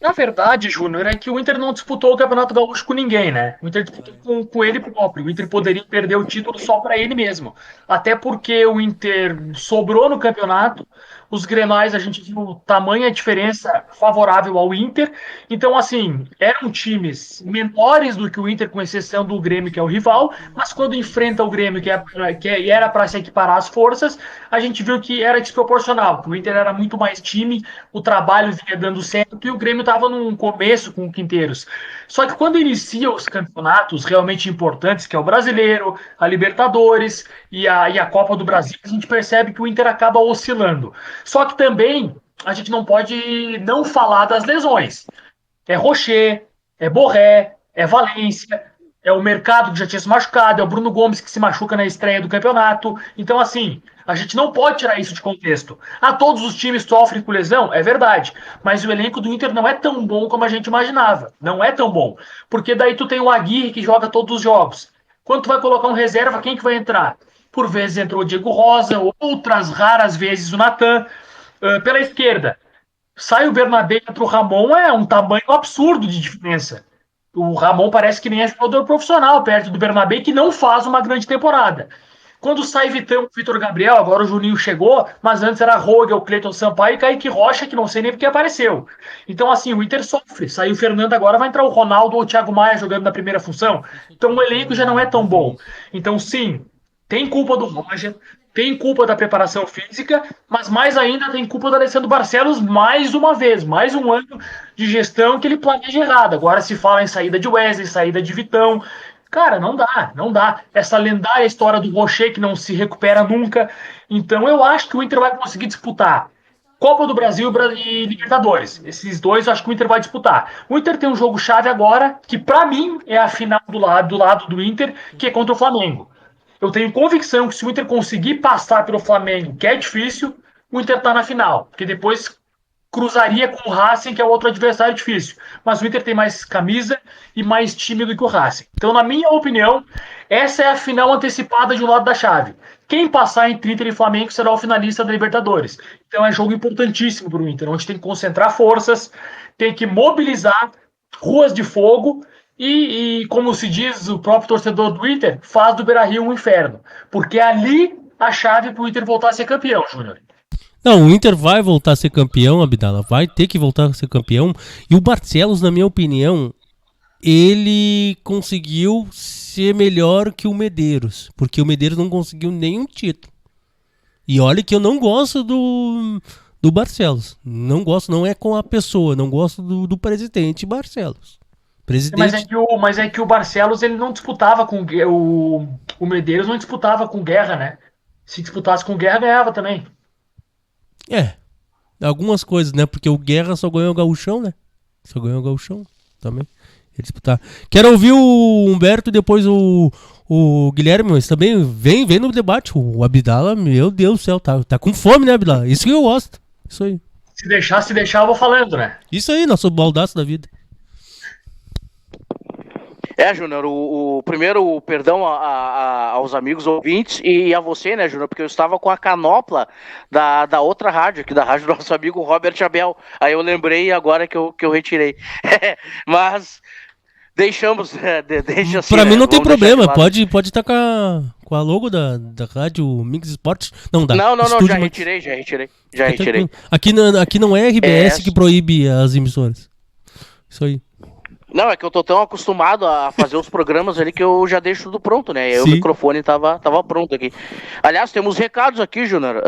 Na verdade, Júnior, é que o Inter não disputou o Campeonato Gaúcho com ninguém, né? O Inter disputou com ele próprio. O Inter poderia perder o título só para ele mesmo. Até porque o Inter sobrou no campeonato. Os Grenais, a gente viu tamanha diferença favorável ao Inter. Então, assim, eram times menores do que o Inter, com exceção do Grêmio, que é o rival. Mas quando enfrenta o Grêmio, que era para se equiparar as forças, a gente viu que era desproporcional. O Inter era muito mais time, o trabalho vinha dando certo, e o Grêmio estava num começo com o Quinteiros. Só que quando inicia os campeonatos realmente importantes, que é o Brasileiro, a Libertadores e a Copa do Brasil, a gente percebe que o Inter acaba oscilando. Só que também a gente não pode não falar das lesões. É Rocher, é Borré, é Valência. é o Mercado que já tinha se machucado, é o Bruno Gomes que se machuca na estreia do campeonato. Então, assim, a gente não pode tirar isso de contexto. Todos os times sofrem com lesão, é verdade. Mas o elenco do Inter não é tão bom como a gente imaginava. Não é tão bom. Porque daí tu tem o Aguirre que joga todos os jogos. Quando tu vai colocar um reserva, quem que vai entrar? Por vezes entrou o Diego Rosa, outras raras vezes o Natan. Pela esquerda, sai o Bernabé, entra o Ramon, é um tamanho absurdo de diferença. O Ramon parece que nem é jogador profissional perto do Bernabé, que não faz uma grande temporada. Quando sai Vitão, Vitor Gabriel, agora o Juninho chegou, mas antes era Rogel, Cleiton Sampaio e Kaique Rocha, que não sei nem porque apareceu. Então, assim, o Inter sofre. Saiu o Fernando agora, vai entrar o Ronaldo ou o Thiago Maia jogando na primeira função. Então o elenco já não é tão bom. Então, sim, tem culpa do Roger, tem culpa da preparação física, mas mais ainda tem culpa do Alessandro Barcelos mais uma vez, mais um ano de gestão que ele planeja errado. Agora se fala em saída de Wesley, saída de Vitão. Cara, não dá, não dá. Essa lendária história do Rocher que não se recupera nunca. Então eu acho que o Inter vai conseguir disputar Copa do Brasil e Libertadores. Esses dois eu acho que o Inter vai disputar. O Inter tem um jogo chave agora, que pra mim é a final do lado do Inter, que é contra o Flamengo. Eu tenho convicção que se o Inter conseguir passar pelo Flamengo, que é difícil, o Inter tá na final. Porque depois cruzaria com o Racing, que é outro adversário difícil. Mas o Inter tem mais camisa e mais time do que o Racing. Então, na minha opinião, essa é a final antecipada de um lado da chave. Quem passar entre Inter e Flamengo será o finalista da Libertadores. Então é jogo importantíssimo para o Inter, onde tem que concentrar forças, tem que mobilizar ruas de fogo e, como se diz o próprio torcedor do Inter, faz do Beira-Rio um inferno. Porque é ali a chave para o Inter voltar a ser campeão, Júnior. Não, o Inter vai voltar a ser campeão, Abdala, vai ter que voltar a ser campeão. E o Barcelos, na minha opinião, ele conseguiu ser melhor que o Medeiros, porque o Medeiros não conseguiu nenhum título. E olha que eu não gosto do Barcelos. Não gosto, não é com a pessoa, não gosto do presidente Barcelos. Presidente... Mas é que o Barcelos ele não disputava com o Medeiros, não disputava com Guerra, né? Se disputasse com Guerra, ganhava também. Algumas coisas, né? Porque o Guerra só ganhou o Gauchão, né? Só ganhou o Gauchão também. Ele disputar. Quero ouvir o Humberto e depois o Guilherme, mas também vem no debate. O Abdala, meu Deus do céu, tá com fome, né, Abdala? Isso que eu gosto. Isso aí. Se deixar, eu vou falando, né? Isso aí, nosso baldaço da vida. Júnior, primeiro, perdão aos amigos ouvintes e a você, né, Júnior, porque eu estava com a canopla da outra rádio, aqui da rádio do nosso amigo Robert Abel. Aí eu lembrei agora que eu retirei. Mas deixamos, deixa assim. Pra mim não tem problema, pode estar com a logo da rádio Mix Esportes. Não, já retirei. Aqui não é RBS que proíbe as emissoras. Isso aí. Não, é que eu tô tão acostumado a fazer os programas ali que eu já deixo tudo pronto, né? O microfone tava pronto aqui. Aliás, temos recados aqui, Júnior.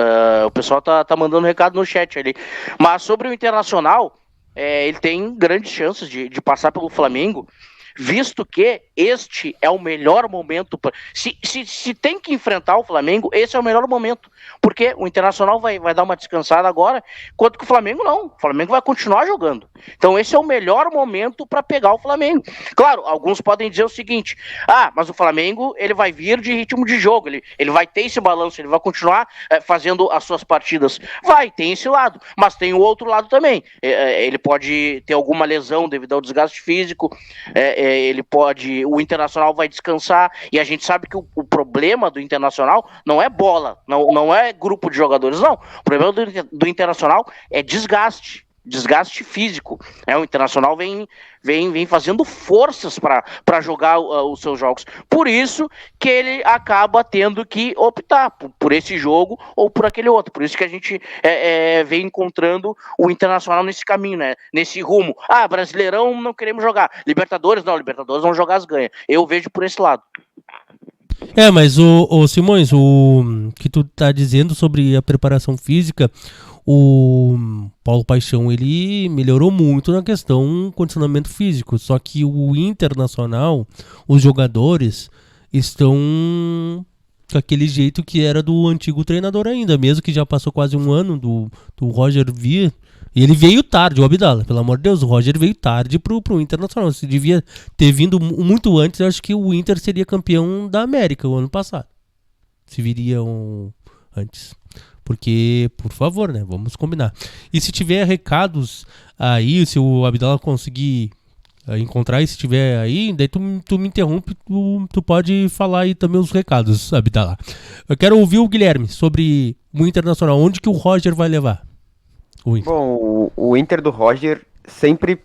O pessoal tá mandando recado no chat ali. Mas sobre o Internacional, ele tem grandes chances de passar pelo Flamengo, visto que este é o melhor momento. Se tem que enfrentar o Flamengo, esse é o melhor momento. Porque o Internacional vai dar uma descansada agora, enquanto que o Flamengo não. O Flamengo vai continuar jogando. Então esse é o melhor momento para pegar o Flamengo. Claro, alguns podem dizer o seguinte: mas o Flamengo ele vai vir de ritmo de jogo, ele vai ter esse balanço, ele vai continuar fazendo as suas partidas. Tem esse lado, mas tem o outro lado também. Ele pode ter alguma lesão devido ao desgaste físico, o Internacional vai descansar, e a gente sabe que o problema do Internacional não é bola, não é grupo de jogadores, não. O problema do Internacional é desgaste físico. O Internacional vem fazendo forças para jogar os seus jogos. Por isso que ele acaba tendo que optar por esse jogo ou por aquele outro. Por isso que a gente vem encontrando o Internacional nesse caminho, né? Nesse rumo. Brasileirão não queremos jogar. Libertadores vão jogar as ganhas. Eu vejo por esse lado. Mas o Simões, o que tu tá dizendo sobre a preparação física, o Paulo Paixão, ele melhorou muito na questão condicionamento físico, só que o Internacional, os jogadores estão com aquele jeito que era do antigo treinador ainda, mesmo que já passou quase um ano do Roger vir. E ele veio tarde, o Abdala, pelo amor de Deus, o Roger veio tarde pro Internacional. Se devia ter vindo muito antes, eu acho que o Inter seria campeão da América o ano passado. Se viriam antes. Porque, por favor, né, vamos combinar. E se tiver recados aí, se o Abdala conseguir encontrar, e se tiver aí, daí tu me interrompe, tu pode falar aí também os recados, Abdala. Eu quero ouvir o Guilherme sobre o Internacional, onde que o Roger vai levar? Bom, o Inter do Roger sempre,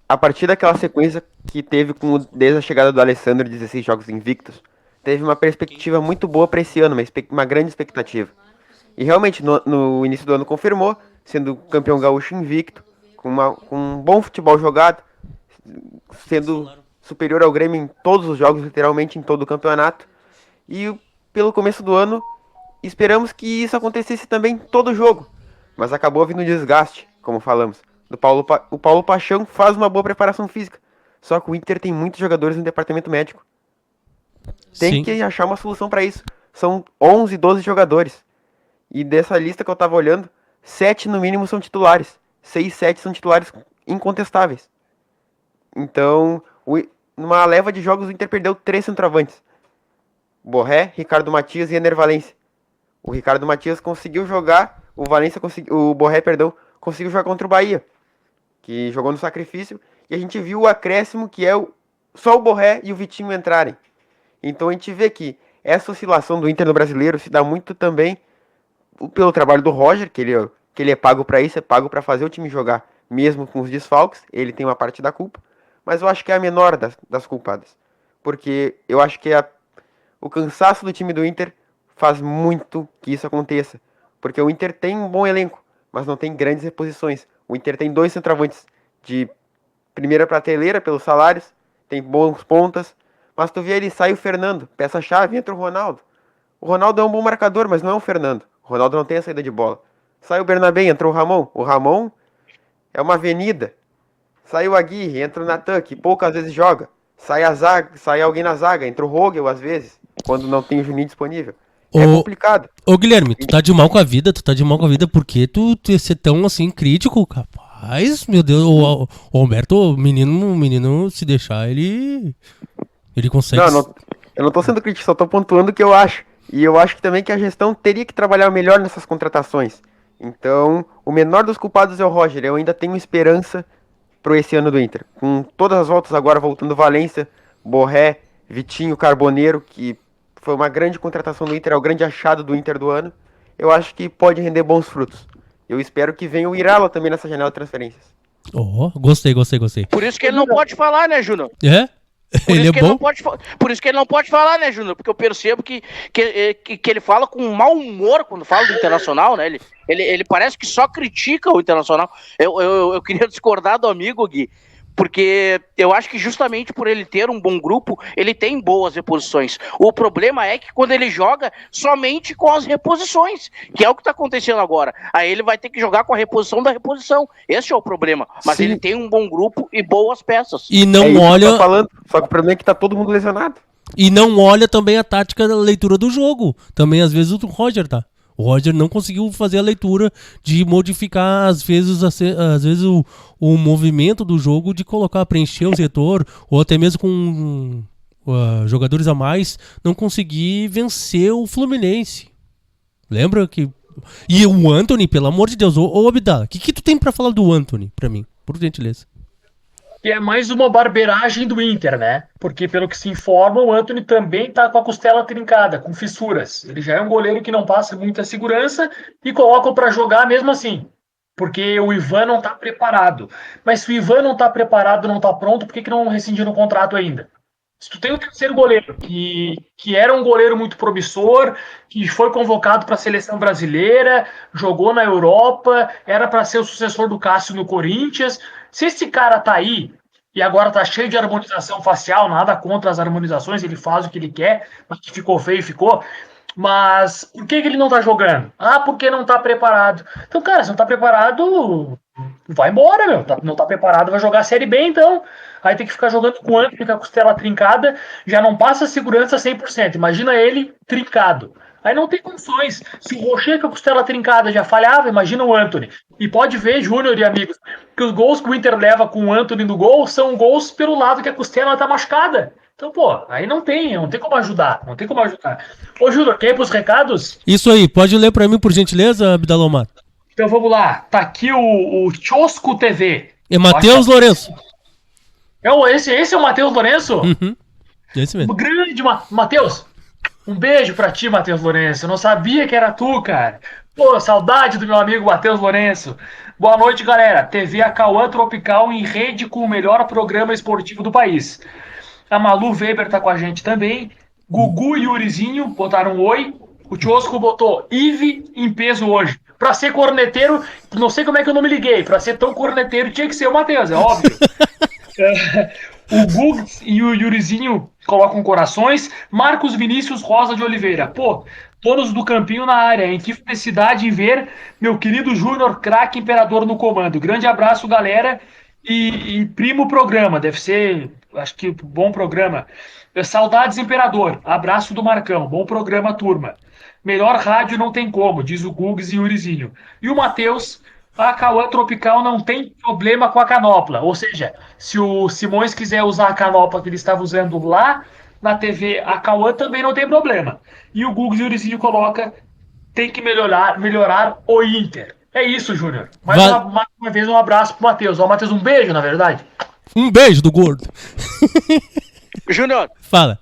a partir daquela sequência que teve desde a chegada do Alessandro, 16 jogos invictos, teve uma perspectiva muito boa para esse ano, uma grande expectativa. E realmente, no início do ano confirmou, sendo campeão gaúcho invicto, com um bom futebol jogado, sendo superior ao Grêmio em todos os jogos, literalmente em todo o campeonato. E pelo começo do ano, esperamos que isso acontecesse também em todo jogo. Mas acabou vindo desgaste, como falamos. O Paulo Paixão faz uma boa preparação física. Só que o Inter tem muitos jogadores no departamento médico. Tem que achar uma solução para isso. São 11, 12 jogadores. E dessa lista que eu tava olhando, 7 no mínimo são titulares. 6, 7 são titulares incontestáveis. Então, numa leva de jogos, o Inter perdeu 3 centroavantes. Borré, Ricardo Matias e Ener Valencia. O Ricardo Matias conseguiu jogar... O Borré, conseguiu jogar contra o Bahia, que jogou no sacrifício, e a gente viu o acréscimo que é só o Borré e o Vitinho entrarem. Então a gente vê que essa oscilação do Inter no Brasileiro se dá muito também pelo trabalho do Roger, que ele é pago para isso, é pago para fazer o time jogar, mesmo com os desfalques, ele tem uma parte da culpa, mas eu acho que é a menor das culpadas, porque eu acho que o cansaço do time do Inter faz muito que isso aconteça. Porque o Inter tem um bom elenco, mas não tem grandes reposições. O Inter tem 2 centroavantes de primeira prateleira pelos salários, tem bons pontas, mas tu vê ele, sai o Fernando, peça-chave, entra o Ronaldo. O Ronaldo é um bom marcador, mas não é o Fernando. O Ronaldo não tem a saída de bola. Sai o Bernabé, entra o Ramon. O Ramon é uma avenida. Sai o Aguirre, entra o Natan, que poucas vezes joga. Sai alguém na zaga, entra o Rogel às vezes, quando não tem o Juninho disponível. É complicado. Ô Guilherme, tu tá de mal com a vida, porque tu ser tão assim crítico, capaz, meu Deus, o Humberto, o menino, se deixar, ele consegue. Não, eu não tô sendo crítico, só tô pontuando o que eu acho. E eu acho que também que a gestão teria que trabalhar melhor nessas contratações. Então, o menor dos culpados é o Roger, eu ainda tenho esperança pro esse ano do Inter. Com todas as voltas agora, voltando Valência, Borré, Vitinho, Carboneiro, que foi uma grande contratação do Inter, é o grande achado do Inter do ano. Eu acho que pode render bons frutos. Eu espero que venha o Irala também nessa janela de transferências. Gostei. Por isso que ele não pode falar, né, Júnior? É? Ele é bom? Por isso que ele não pode falar, né, Júnior? Porque eu percebo que ele fala com mau humor quando fala do Internacional, né? Ele parece que só critica o Internacional. Eu queria discordar do amigo, Gui, porque eu acho que justamente por ele ter um bom grupo, ele tem boas reposições. O problema é que quando ele joga somente com as reposições, que é o que está acontecendo agora. Aí ele vai ter que jogar com a reposição da reposição. Esse é o problema. Mas Sim. Ele tem um bom grupo e boas peças. E não olha... Só que o problema é que tá todo mundo lesionado. E não olha também a tática da leitura do jogo. Também às vezes o Roger tá. O Roger não conseguiu fazer a leitura de modificar, às vezes o movimento do jogo, de preencher o setor, ou até mesmo com jogadores a mais, não conseguir vencer o Fluminense. Lembra que... E o Antony, pelo amor de Deus, ô Abdala, o que tu tem pra falar do Antony, pra mim? Por gentileza. Que é mais uma barbeiragem do Inter, né? Porque, pelo que se informa, o Antony também tá com a costela trincada, com fissuras. Ele já é um goleiro que não passa muita segurança e colocam para jogar mesmo assim. Porque o Ivan não tá preparado. Mas se o Ivan não tá preparado, não tá pronto, por que não rescindiram o contrato ainda? Se tu tem o terceiro goleiro, que era um goleiro muito promissor, que foi convocado para a seleção brasileira, jogou na Europa, era para ser o sucessor do Cássio no Corinthians... Se esse cara tá aí e agora tá cheio de harmonização facial, nada contra as harmonizações, ele faz o que ele quer, mas que ficou feio, ficou. Mas por que ele não tá jogando? Porque não tá preparado. Então, cara, se não tá preparado, vai embora, meu. Não tá preparado, vai jogar a Série B, então. Aí tem que ficar jogando com o Antony com a costela trincada, já não passa segurança 100%. Imagina ele trincado. Aí não tem condições. Se o Rocher com a costela trincada já falhava, imagina o Antony. E pode ver, Júnior e amigos, que os gols que o Inter leva com o Antony no gol são gols pelo lado que a costela tá machucada. Então, pô, aí não tem como ajudar. Não tem como ajudar. Ô, Júnior, quer ir pros recados? Isso aí, pode ler pra mim, por gentileza, Abdalomar? Então vamos lá. Tá aqui o Chosco TV. É Matheus Lourenço. Esse é o Matheus Lourenço? Uhum. Esse mesmo. Grande Matheus. Um beijo pra ti, Matheus Lourenço. Eu não sabia que era tu, cara. Pô, saudade do meu amigo Matheus Lourenço. Boa noite, galera. TV Acauã Tropical em rede com o melhor programa esportivo do país. A Malu Weber tá com a gente também. Gugu e Yurizinho botaram um oi. O Chosco botou Ive em peso hoje. Pra ser corneteiro, não sei como é que eu não me liguei. Pra ser tão corneteiro tinha que ser o Matheus, é óbvio. O Gugs e o Yurizinho colocam corações. Marcos Vinícius Rosa de Oliveira. Pô, donos do campinho na área, hein? Que felicidade em ver meu querido Júnior, craque imperador no comando. Grande abraço, galera. E primo programa, deve ser, acho que bom programa. Saudades, Imperador. Abraço do Marcão. Bom programa, turma. Melhor rádio não tem como, diz o Gugs e o Yurizinho. E o Matheus, a Cauã Tropical não tem problema com a canopla. Ou seja, se o Simões quiser usar a canopla que ele estava usando lá na TV, a Cauã também não tem problema. E o Gugs e o Yurizinho coloca, tem que melhorar o Inter. É isso, Júnior. Mais uma vez um abraço pro Matheus. Ó, Matheus, um beijo, na verdade. Um beijo do gordo. Júnior. Fala.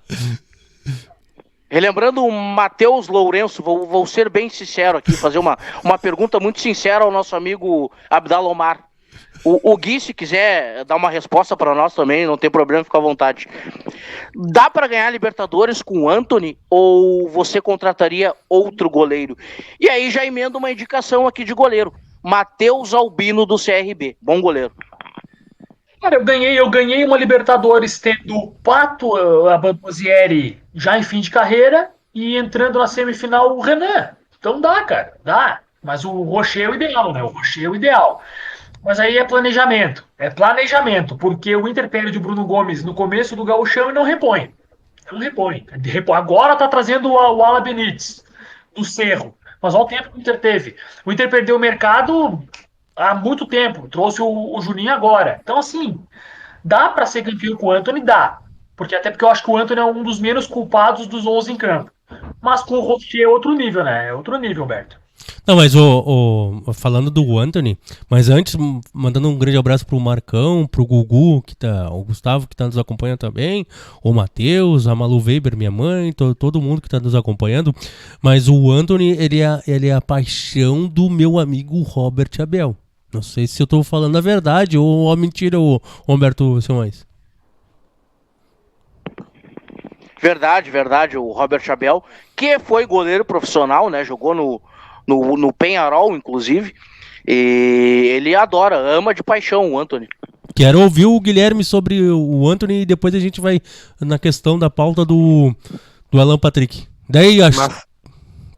Relembrando o Matheus Lourenço, vou ser bem sincero aqui, fazer uma pergunta muito sincera ao nosso amigo Abdalomar. O Gui, se quiser dar uma resposta para nós também, não tem problema, fica à vontade. Dá para ganhar Libertadores com o Antony ou você contrataria outro goleiro? E aí já emendo uma indicação aqui de goleiro. Matheus Albino do CRB, bom goleiro. Cara, eu ganhei uma Libertadores tendo o Pato Abamosieri já em fim de carreira e entrando na semifinal o Renan. Então dá, cara, dá. Mas o Rocher é o ideal, né? O Rocher é o ideal. Mas aí é planejamento. É planejamento, porque o Inter perde o Bruno Gomes no começo do Gauchão e não repõe. Não repõe. Agora tá trazendo o Ala Benítez do Cerro. Mas olha o tempo que o Inter teve. O Inter perdeu o mercado há muito tempo. Trouxe o Juninho agora. Então, assim, dá pra ser campeão com o Antony? Dá. Até porque eu acho que o Antony é um dos menos culpados dos 11 em campo. Mas com o Rocher é outro nível, né? É outro nível, Humberto. Não, mas falando do Antony, mas antes, mandando um grande abraço pro Marcão, pro Gugu, o Gustavo que tá nos acompanhando também, o Matheus, a Malu Weber, minha mãe, todo mundo que tá nos acompanhando. Mas o Antony, ele é a paixão do meu amigo Robert Abel. Não sei se eu tô falando a verdade ou a mentira, o Humberto Simões. Verdade, o Robert Abel, que foi goleiro profissional, né? Jogou no Penharol, inclusive. E ele ama de paixão o Antony. Quero ouvir o Guilherme sobre o Antony e depois a gente vai na questão da pauta do Alan Patrick. Daí, acho.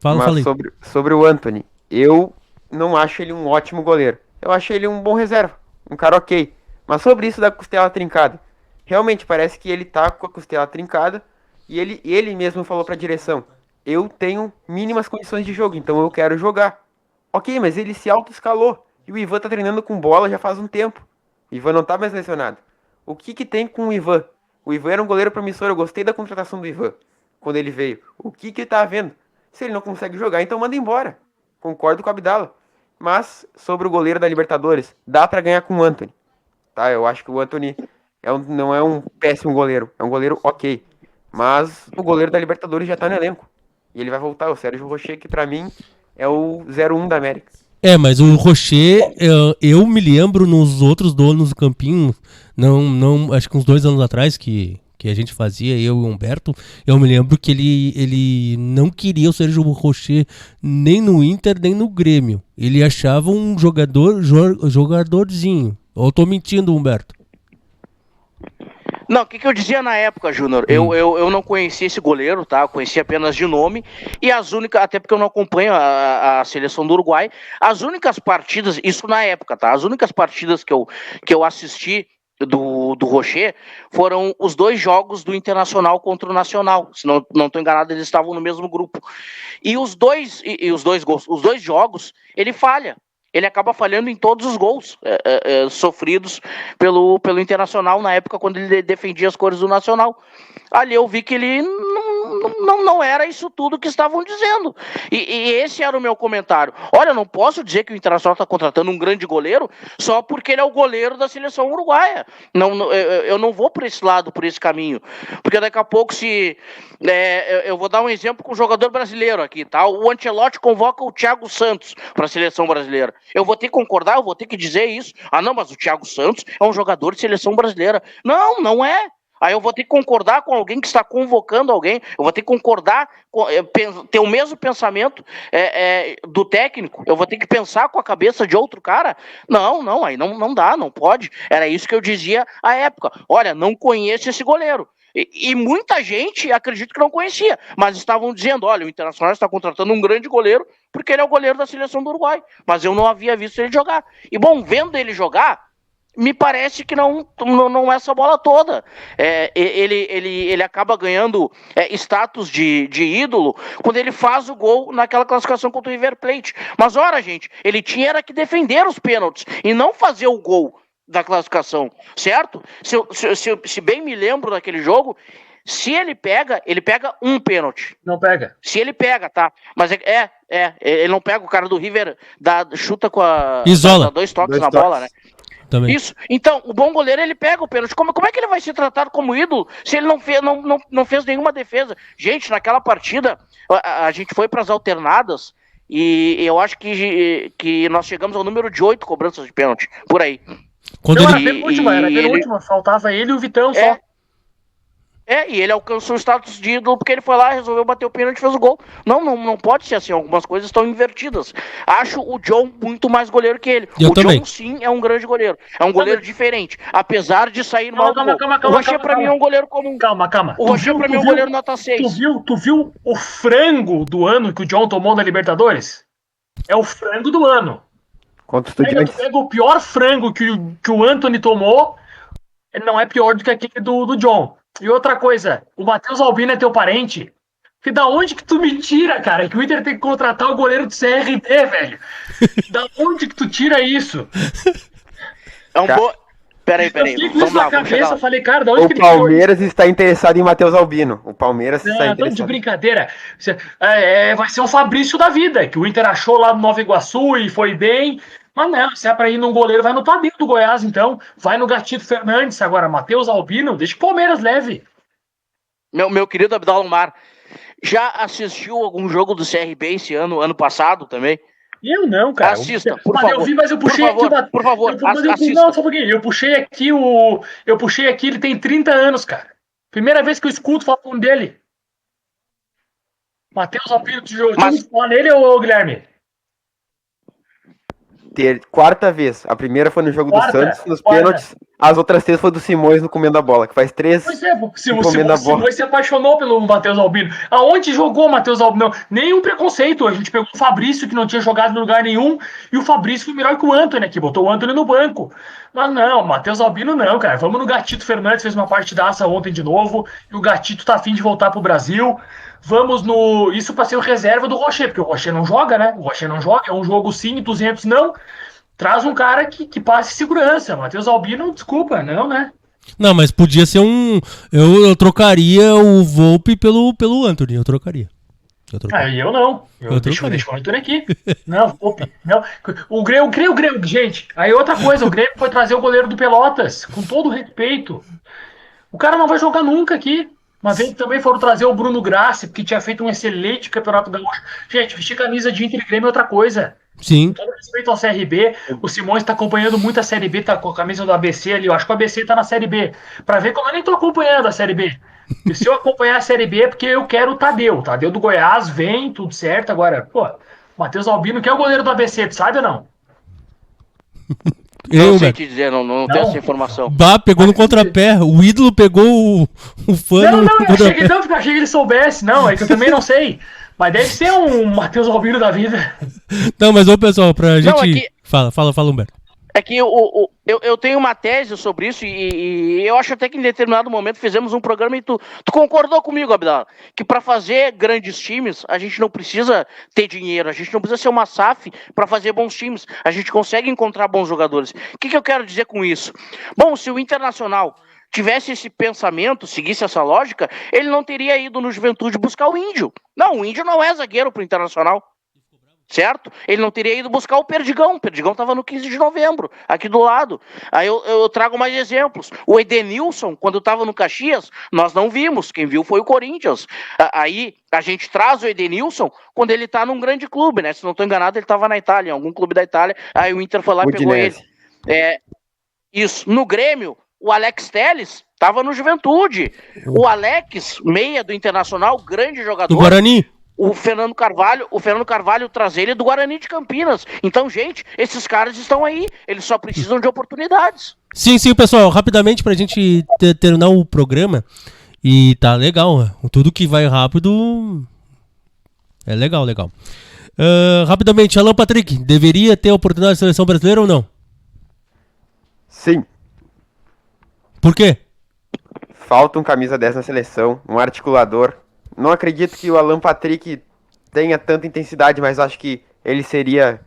Fala aí. Sobre o Antony, eu não acho ele um ótimo goleiro. Eu acho ele um bom reserva, um cara ok. Mas sobre isso da costela trincada, realmente parece que ele tá com a costela trincada e ele mesmo falou pra direção: eu tenho mínimas condições de jogo, então eu quero jogar. Ok, mas ele se auto-escalou. E o Ivan tá treinando com bola já faz um tempo. O Ivan não tá mais lesionado. O que tem com o Ivan? O Ivan era um goleiro promissor, eu gostei da contratação do Ivan quando ele veio. O que tá havendo? Se ele não consegue jogar, então manda embora. Concordo com o Abdala. Mas, sobre o goleiro da Libertadores, dá pra ganhar com o Antony. Tá, eu acho que o Antony não é um péssimo goleiro. É um goleiro ok. Mas o goleiro da Libertadores já tá no elenco. E ele vai voltar, o Sérgio Rocher, que pra mim é o 01 da América. Mas o Rocher, eu me lembro nos outros donos do campinho, não, acho que uns 2 anos atrás que a gente fazia, eu e o Humberto, eu me lembro que ele não queria o Sérgio Rocher nem no Inter, nem no Grêmio. Ele achava um jogadorzinho. Ou eu tô mentindo, Humberto? Não, o que eu dizia na época, Júnior? Eu não conhecia esse goleiro, tá? Eu conhecia apenas de nome. E as únicas, até porque eu não acompanho a seleção do Uruguai, as únicas partidas, isso na época, tá? As únicas partidas que eu assisti do Rocher foram os 2 jogos do Internacional contra o Nacional. Se não estou enganado, eles estavam no mesmo grupo. E os dois jogos, ele falha. Ele acaba falhando em todos os gols sofridos pelo Internacional na época quando ele defendia as cores do Nacional. Ali eu vi que ele não era isso tudo que estavam dizendo. E esse era o meu comentário. Olha, eu não posso dizer que o Internacional está contratando um grande goleiro só porque ele é o goleiro da seleção uruguaia. Eu não vou por esse lado, por esse caminho. Porque daqui a pouco eu vou dar um exemplo com o jogador brasileiro aqui, tá? O Ancelotti convoca o Thiago Santos para a seleção brasileira. Eu vou ter que concordar, eu vou ter que dizer isso. Ah, não, mas o Thiago Santos é um jogador de seleção brasileira. Não é. Aí eu vou ter que concordar com alguém que está convocando alguém, eu vou ter que concordar, ter o mesmo pensamento do técnico, eu vou ter que pensar com a cabeça de outro cara. Não, aí não dá, não pode. Era isso que eu dizia à época. Olha, não conheço esse goleiro. E muita gente, acredito que não conhecia, mas estavam dizendo, olha, o Internacional está contratando um grande goleiro, porque ele é o goleiro da seleção do Uruguai, mas eu não havia visto ele jogar. E bom, vendo ele jogar, me parece que não é essa bola toda. Ele acaba ganhando status de ídolo quando ele faz o gol naquela classificação contra o River Plate. Mas ora, gente, ele tinha que defender os pênaltis e não fazer o gol da classificação, certo? Se bem me lembro daquele jogo, se ele pega um pênalti. Não pega. Se ele pega, tá? Mas ele não pega, o cara do River chuta com a... Isola. Dá 2 toques na bola, né? Também. Isso. Então, o bom goleiro, ele pega o pênalti. Como é que ele vai ser tratado como ídolo se ele não fez nenhuma defesa? Gente, naquela partida, a gente foi para as alternadas e eu acho que nós chegamos ao número de 8 cobranças de pênalti, por aí. Quando Era a penúltima, faltava ele e o Vitão só. E ele alcançou o status de ídolo porque ele foi lá, resolveu bater o pênalti e fez o gol. Não pode ser assim, algumas coisas estão invertidas. Acho o John muito mais goleiro que ele. Também. John, sim, é um grande goleiro. É um goleiro diferente, apesar de sair mal do gol. O Rocher, pra mim, é um goleiro comum. Calma. O Rocher, pra mim, é um goleiro nota 6. Tu viu o frango do ano que o John tomou na Libertadores? É o frango do ano. Pega o pior frango que o Anthony tomou, não é pior do que aquele do John. E outra coisa, o Matheus Albino é teu parente? Que da onde que tu me tira, cara? Que o Inter tem que contratar o goleiro do CRB, velho. Da onde que tu tira isso? É um bom... Peraí. Vamos lá, cabeça, eu falei, cara, da onde que ele Palmeiras está interessado em Matheus Albino. O Palmeiras está interessado. De brincadeira. Vai ser um Fabrício da vida, que o Inter achou lá no Nova Iguaçu e foi bem. Mas não, se é pra ir num goleiro, vai no Tadeu do Goiás, então. Vai no Gatito Fernandes. Agora, Matheus Albino, deixa o Palmeiras leve. Meu querido Abdal Omar, já assistiu algum jogo do CRB esse ano passado também? Eu não, cara. Assista, por favor. Eu vi, mas eu puxei aqui. Por favor, assista. Não, só um pouquinho. Eu puxei aqui, ele tem 30 anos, cara. Primeira vez que eu escuto falar o nome dele. Matheus Albino, tu falar nele ou Guilherme? Quarta vez. A primeira foi no jogo do Santos, nos pênaltis. As outras 3 foi do Simões no comendo a bola, que faz 3. Pois é, o Simões se apaixonou pelo Matheus Albino. Aonde jogou o Matheus Albino? Não, nenhum preconceito. A gente pegou o Fabrício, que não tinha jogado em lugar nenhum, e o Fabrício foi melhor que o Antony aqui, botou o Antony no banco. Mas não, Matheus Albino não, cara. Vamos no Gatito Fernandes, fez uma partidaça ontem de novo, e o Gatito tá afim de voltar pro Brasil. Vamos no... Isso pra ser o reserva do Rocher, porque o Rocher não joga, né? O Rocher não joga, é um jogo sim, 200 não. Traz um cara que passe segurança. Matheus Albino, desculpa, não, né? Não, mas podia ser um... Eu trocaria o Volpe pelo Antony, eu trocaria. Eu não. Eu deixo o Antony aqui. Não, Volpe, não. O Grêmio, gente. Aí outra coisa, o Grêmio foi trazer o goleiro do Pelotas, com todo respeito. O cara não vai jogar nunca aqui. Mas eles também foram trazer o Bruno Grassi, que tinha feito um excelente campeonato gaúcho. Gente, vestir camisa de Inter e Grêmio é outra coisa. Sim. Com todo respeito ao CRB, o Simões está acompanhando muito a Série B, tá com a camisa do ABC ali. Eu acho que o ABC tá na Série B. Pra ver como eu nem tô acompanhando a Série B. E se eu acompanhar a Série B é porque eu quero o Tadeu. O Tadeu do Goiás vem, tudo certo. Agora, Matheus Albino, que é o goleiro do ABC, tu sabe ou não? Não sei te dizer, não tenho essa informação. Bah, pegou no contrapé. O ídolo pegou o fã Não, no eu achei que contrapé. não, porque eu achei que ele soubesse. Não, é que eu também não sei. Mas deve ser um Matheus Albino da vida. Não, mas ô pessoal, pra gente... Não, é que- Fala, Humberto. É que eu tenho uma tese sobre isso e eu acho até que em determinado momento fizemos um programa e tu concordou comigo, Abdala, que para fazer grandes times a gente não precisa ter dinheiro, a gente não precisa ser uma SAF para fazer bons times, a gente consegue encontrar bons jogadores. O que eu quero dizer com isso? Bom, se o Internacional tivesse esse pensamento, seguisse essa lógica, ele não teria ido no Juventude buscar o Índio. Não, o Índio não é zagueiro pro Internacional. Certo? Ele não teria ido buscar o Perdigão. O Perdigão estava no 15 de novembro, aqui do lado. Aí eu trago mais exemplos. O Edenilson, quando estava no Caxias, nós não vimos. Quem viu foi o Corinthians. Aí a gente traz o Edenilson quando ele está num grande clube, né? Se não estou enganado, ele estava na Itália, em algum clube da Itália. Aí o Inter foi lá e pegou ele. Isso. No Grêmio, o Alex Telles estava no Juventude. O Alex, meia do Internacional, grande jogador. Do Guarani. O Fernando Carvalho traz ele do Guarani de Campinas. Então, gente, esses caras estão aí. Eles só precisam de oportunidades. Sim, pessoal, rapidamente pra gente terminar o programa. E tá legal, tudo que vai rápido é legal. Rapidamente, Alan Patrick, deveria ter oportunidade de seleção brasileira ou não? Sim. Por quê? Falta um camisa 10 na seleção, um articulador. Não acredito que o Alan Patrick tenha tanta intensidade, mas acho que ele seria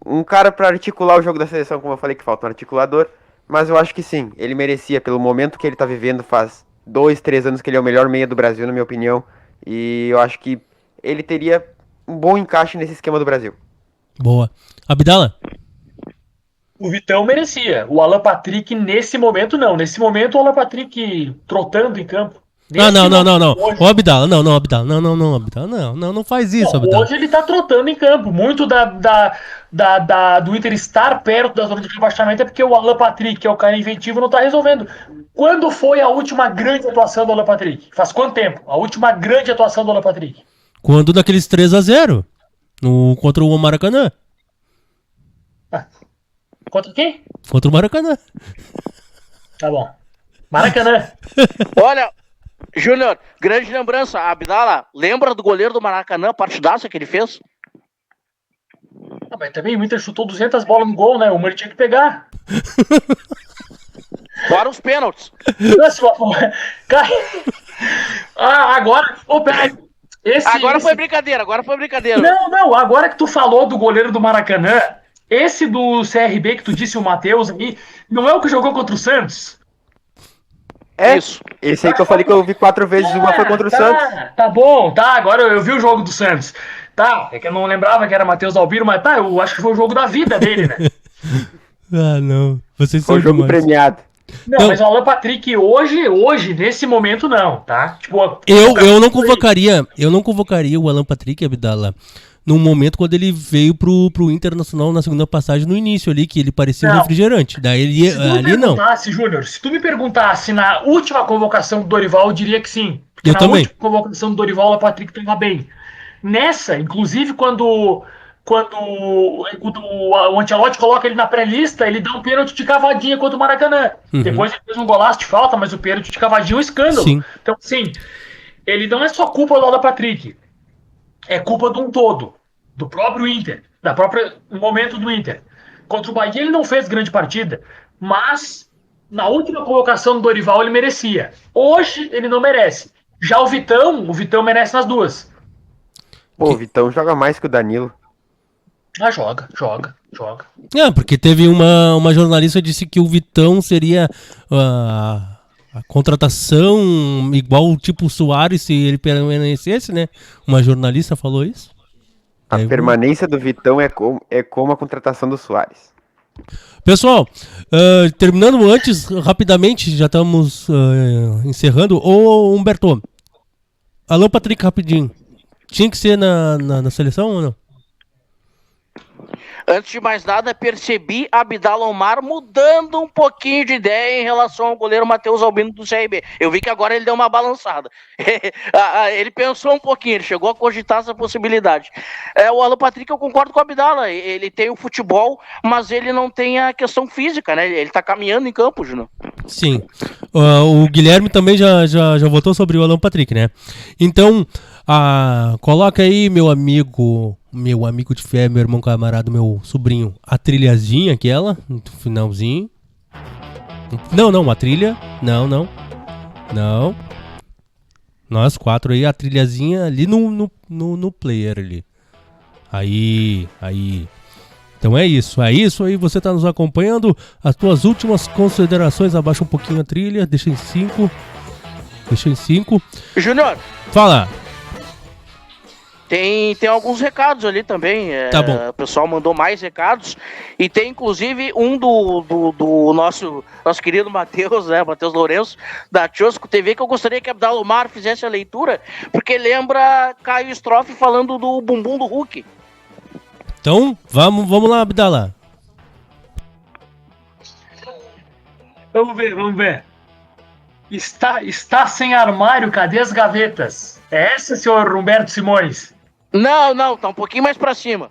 um cara para articular o jogo da seleção, como eu falei que falta um articulador. Mas eu acho que sim, ele merecia, pelo momento que ele tá vivendo, faz 2-3 anos que ele é o melhor meia do Brasil, na minha opinião. E eu acho que ele teria um bom encaixe nesse esquema do Brasil. Boa. Abdala? O Vitão merecia. O Alan Patrick, nesse momento, não. Nesse momento, o Alan Patrick trotando em campo. Não. Ô, Abdala, não, Abdala. Não faz isso, Abdala. Hoje ele tá trotando em campo. Muito do Inter estar perto da zona de rebaixamento é porque o Alan Patrick, que é o cara inventivo, não tá resolvendo. Quando foi a última grande atuação do Alan Patrick? Faz quanto tempo? A última grande atuação do Alan Patrick? Quando naqueles 3-0 contra o Maracanã. Contra quem? Contra o Maracanã. Tá bom. Maracanã. Olha, Júnior, grande lembrança. Abdala, lembra do goleiro do Maracanã, partidaça que ele fez? Mas também o Inter chutou 200 bolas no gol, né? O Mano tinha que pegar. Fora os pênaltis. Cara... agora... peraí. Agora foi brincadeira. Não, agora que tu falou do goleiro do Maracanã, esse do CRB que tu disse, o Matheus aí, não é o que jogou contra o Santos? É, isso. Esse aí que eu falei que eu vi 4 vezes, uma foi contra o Santos. Tá bom, agora eu vi o jogo do Santos. Tá, é que eu não lembrava que era Matheus Albino, mas tá, eu acho que foi o jogo da vida dele, né? Não, vocês Foi são o jogo demais. premiado. Não, mas o Alan Patrick hoje, nesse momento, não, tá? Tipo, Eu não convocaria o Alan Patrick, Abdala, num momento quando ele veio pro Internacional na segunda passagem no início ali, que ele parecia um refrigerante. Daí ele ali não. Júnior, se tu me perguntasse na última convocação do Dorival, eu diria que sim. Porque Eu na também. última convocação do Dorival, o Alan Patrick tava bem. Nessa, inclusive, quando o Ancelotti coloca ele na pré-lista, ele dá um pênalti de cavadinha contra o Maracanã. Uhum. Depois ele fez um golaço de falta, mas o pênalti de cavadinha é um escândalo. Sim. Então, sim, ele não é só culpa do Alan Patrick. É culpa de um todo. Do próprio Inter. Da própria momento do Inter. Contra o Bahia ele não fez grande partida, mas na última convocação do Dorival ele merecia. Hoje ele não merece. Já o Vitão merece nas duas. Pô, o Vitão joga mais que o Danilo. Joga. Porque teve uma jornalista que disse que o Vitão seria a contratação igual tipo o Soares se ele permanecesse, né? Uma jornalista falou isso. A permanência do Vitão é como a contratação do Soares. Pessoal, terminando antes, rapidamente, já estamos encerrando. Ô Humberto, Alan Patrick, rapidinho. Tinha que ser na seleção ou não? Antes de mais nada, percebi Abdala Omar mudando um pouquinho de ideia em relação ao goleiro Matheus Albino do CRB. Eu vi que agora ele deu uma balançada. Ele pensou um pouquinho, ele chegou a cogitar essa possibilidade. O Alan Patrick, eu concordo com o Abdala. Ele tem o futebol, mas ele não tem a questão física, né? Ele tá caminhando em campo, Júnior. Sim. O Guilherme também já votou sobre o Alan Patrick, né? Então, coloca aí, meu amigo de fé, meu irmão camarada, meu sobrinho, a trilhazinha aquela, no finalzinho. Não, a trilha. Não. Nós 4 aí, a trilhazinha ali no player ali. Aí. Então é isso aí, você tá nos acompanhando. As tuas últimas considerações, abaixa um pouquinho a trilha, deixa em 5. Júnior. Fala. Tem alguns recados ali também. Tá bom. O pessoal mandou mais recados. E tem inclusive um do nosso querido Matheus, né? Matheus Lourenço, da Chosco TV, que eu gostaria que a Abdala Omar fizesse a leitura, porque lembra Caio Strofe falando do bumbum do Hulk. Então, vamos lá, Abdala. Vamos ver. Está sem armário, cadê as gavetas? É essa, senhor Humberto Simões? Não, tá um pouquinho mais pra cima.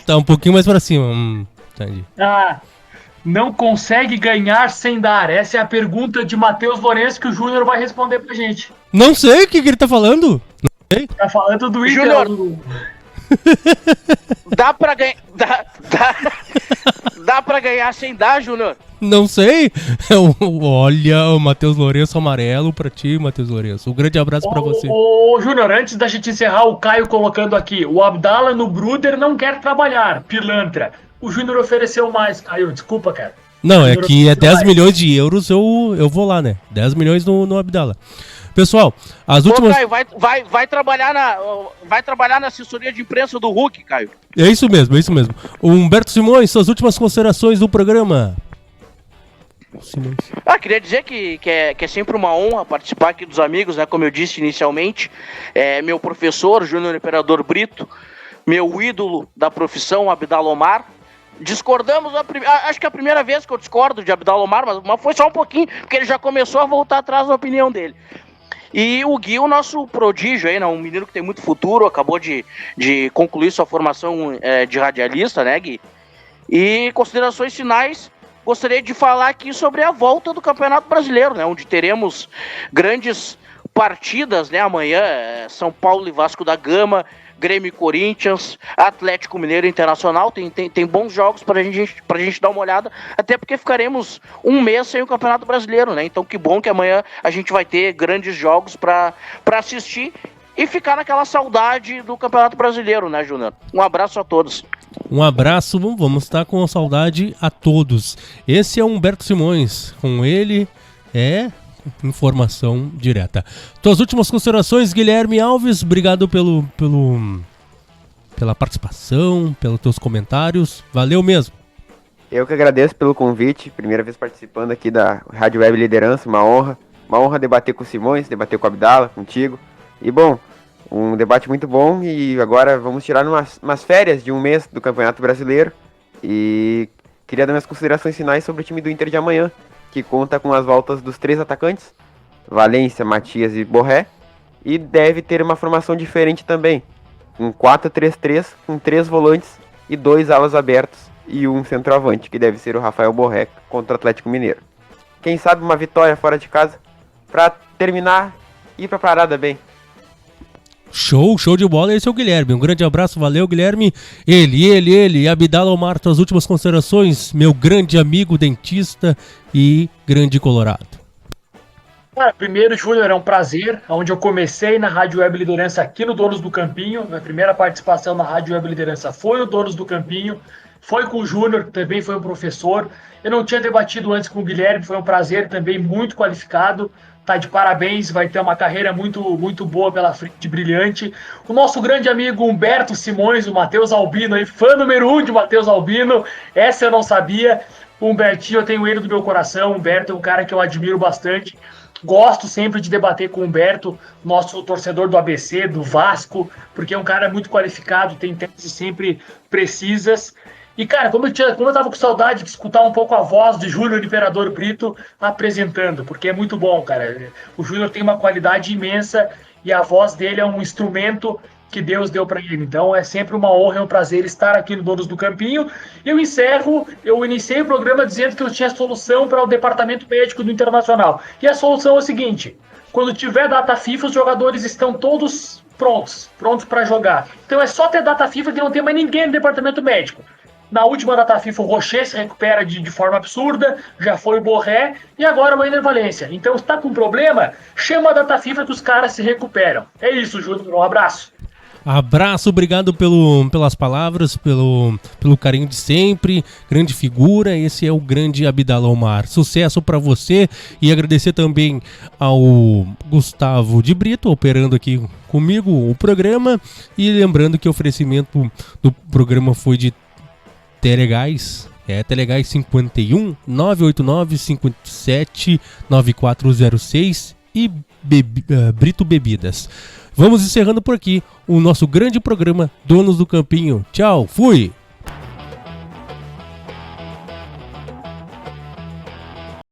Tá um pouquinho mais pra cima. Entendi. Não consegue ganhar sem dar. Essa é a pergunta de Matheus Lourenço que o Júnior vai responder pra gente. Não sei o que ele tá falando. Não sei. Tá falando do Inter. Júnior, dá pra ganhar. Dá pra ganhar sem dar, Júnior? Não sei. Olha, o Matheus Lourenço amarelo pra ti, Matheus Lourenço. Um grande abraço pra você. Ô, Júnior, antes da gente encerrar, o Caio colocando aqui: o Abdala no Bruder não quer trabalhar, pilantra. O Júnior ofereceu mais, Caio, desculpa, cara. Não, é que é 10 milhões de euros, eu vou lá, né? 10 milhões no Abdala. Pessoal, as últimas... Caio, vai trabalhar na assessoria de imprensa do Hulk, Caio. É isso mesmo. O Humberto Simões, suas últimas considerações do programa. Simões. Queria dizer que é sempre uma honra participar aqui dos amigos, né? Como eu disse inicialmente, meu professor, Júnior Imperador Brito, meu ídolo da profissão, Abdala Omar. Discordamos, acho que é a primeira vez que eu discordo de Abdala Omar, mas foi só um pouquinho, porque ele já começou a voltar atrás na opinião dele. E o Gui, o nosso prodígio aí, né? Um menino que tem muito futuro, acabou de concluir sua formação de radialista, né, Gui? E considerações finais, gostaria de falar aqui sobre a volta do Campeonato Brasileiro, né? Onde teremos grandes partidas, né? Amanhã, São Paulo e Vasco da Gama, Grêmio e Corinthians, Atlético Mineiro Internacional, tem bons jogos pra gente dar uma olhada, até porque ficaremos um mês sem o Campeonato Brasileiro, né? Então que bom que amanhã a gente vai ter grandes jogos pra assistir e ficar naquela saudade do Campeonato Brasileiro, né, Júnior? Um abraço a todos. Um abraço, vamos estar com saudade a todos. Esse é Humberto Simões, com ele informação direta. Tuas últimas considerações, Guilherme Alves, obrigado pela participação, pelos teus comentários, valeu mesmo. Eu que agradeço pelo convite, primeira vez participando aqui da Rádio Web Liderança, uma honra debater com o Simões, debater com o Abdala, contigo, e bom, um debate muito bom, e agora vamos tirar umas férias de um mês do Campeonato Brasileiro, e queria dar minhas considerações finais sobre o time do Inter de amanhã, que conta com as voltas dos 3 atacantes, Valência, Matias e Borré, e deve ter uma formação diferente também, um 4-3-3, com 3 volantes e 2 alas abertos e um centroavante, que deve ser o Rafael Borré contra o Atlético Mineiro. Quem sabe uma vitória fora de casa, para terminar e ir pra parada bem. Show de bola, esse é o Guilherme, um grande abraço, valeu Guilherme, ele, Abdala Omar, tuas últimas considerações, meu grande amigo dentista e grande colorado. Primeiro, Júnior, é um prazer, onde eu comecei na Rádio Web Liderança aqui no Donos do Campinho, minha primeira participação na Rádio Web Liderança foi no Donos do Campinho, foi com o Júnior, que também foi um professor, eu não tinha debatido antes com o Guilherme, foi um prazer, também muito qualificado, tá de parabéns, vai ter uma carreira muito, muito boa pela frente, brilhante. O nosso grande amigo Humberto Simões, o Matheus Albino, aí, fã número 1 de Matheus Albino, essa eu não sabia. O Humbertinho, eu tenho ele do meu coração, o Humberto é um cara que eu admiro bastante. Gosto sempre de debater com o Humberto, nosso torcedor do ABC, do Vasco, porque é um cara muito qualificado, tem teses sempre precisas. E, cara, como eu tava com saudade de escutar um pouco a voz de Júnior Imperador Brito apresentando, porque é muito bom, cara. O Júnior tem uma qualidade imensa e a voz dele é um instrumento que Deus deu para ele. Então é sempre uma honra e um prazer estar aqui no Donos do Campinho. Eu iniciei o programa dizendo que eu tinha solução para o departamento médico do Internacional. E a solução é o seguinte: quando tiver data FIFA, os jogadores estão todos prontos para jogar. Então é só ter data FIFA que não tem mais ninguém no departamento médico. Na última data FIFA, o Rocher se recupera de forma absurda, já foi o Borré, e agora o Ener Valencia. Então, se tá com problema, chama a data FIFA que os caras se recuperam. É isso, Júnior, um abraço. Abraço, obrigado pelas palavras, pelo carinho de sempre, grande figura, esse é o grande Abdallah Omar. Sucesso para você e agradecer também ao Gustavo de Brito, operando aqui comigo o programa, e lembrando que o oferecimento do programa foi de Telegás, Telegás 51 989 57 9406 e Brito Bebidas. Vamos encerrando por aqui o nosso grande programa Donos do Campinho. Tchau, fui!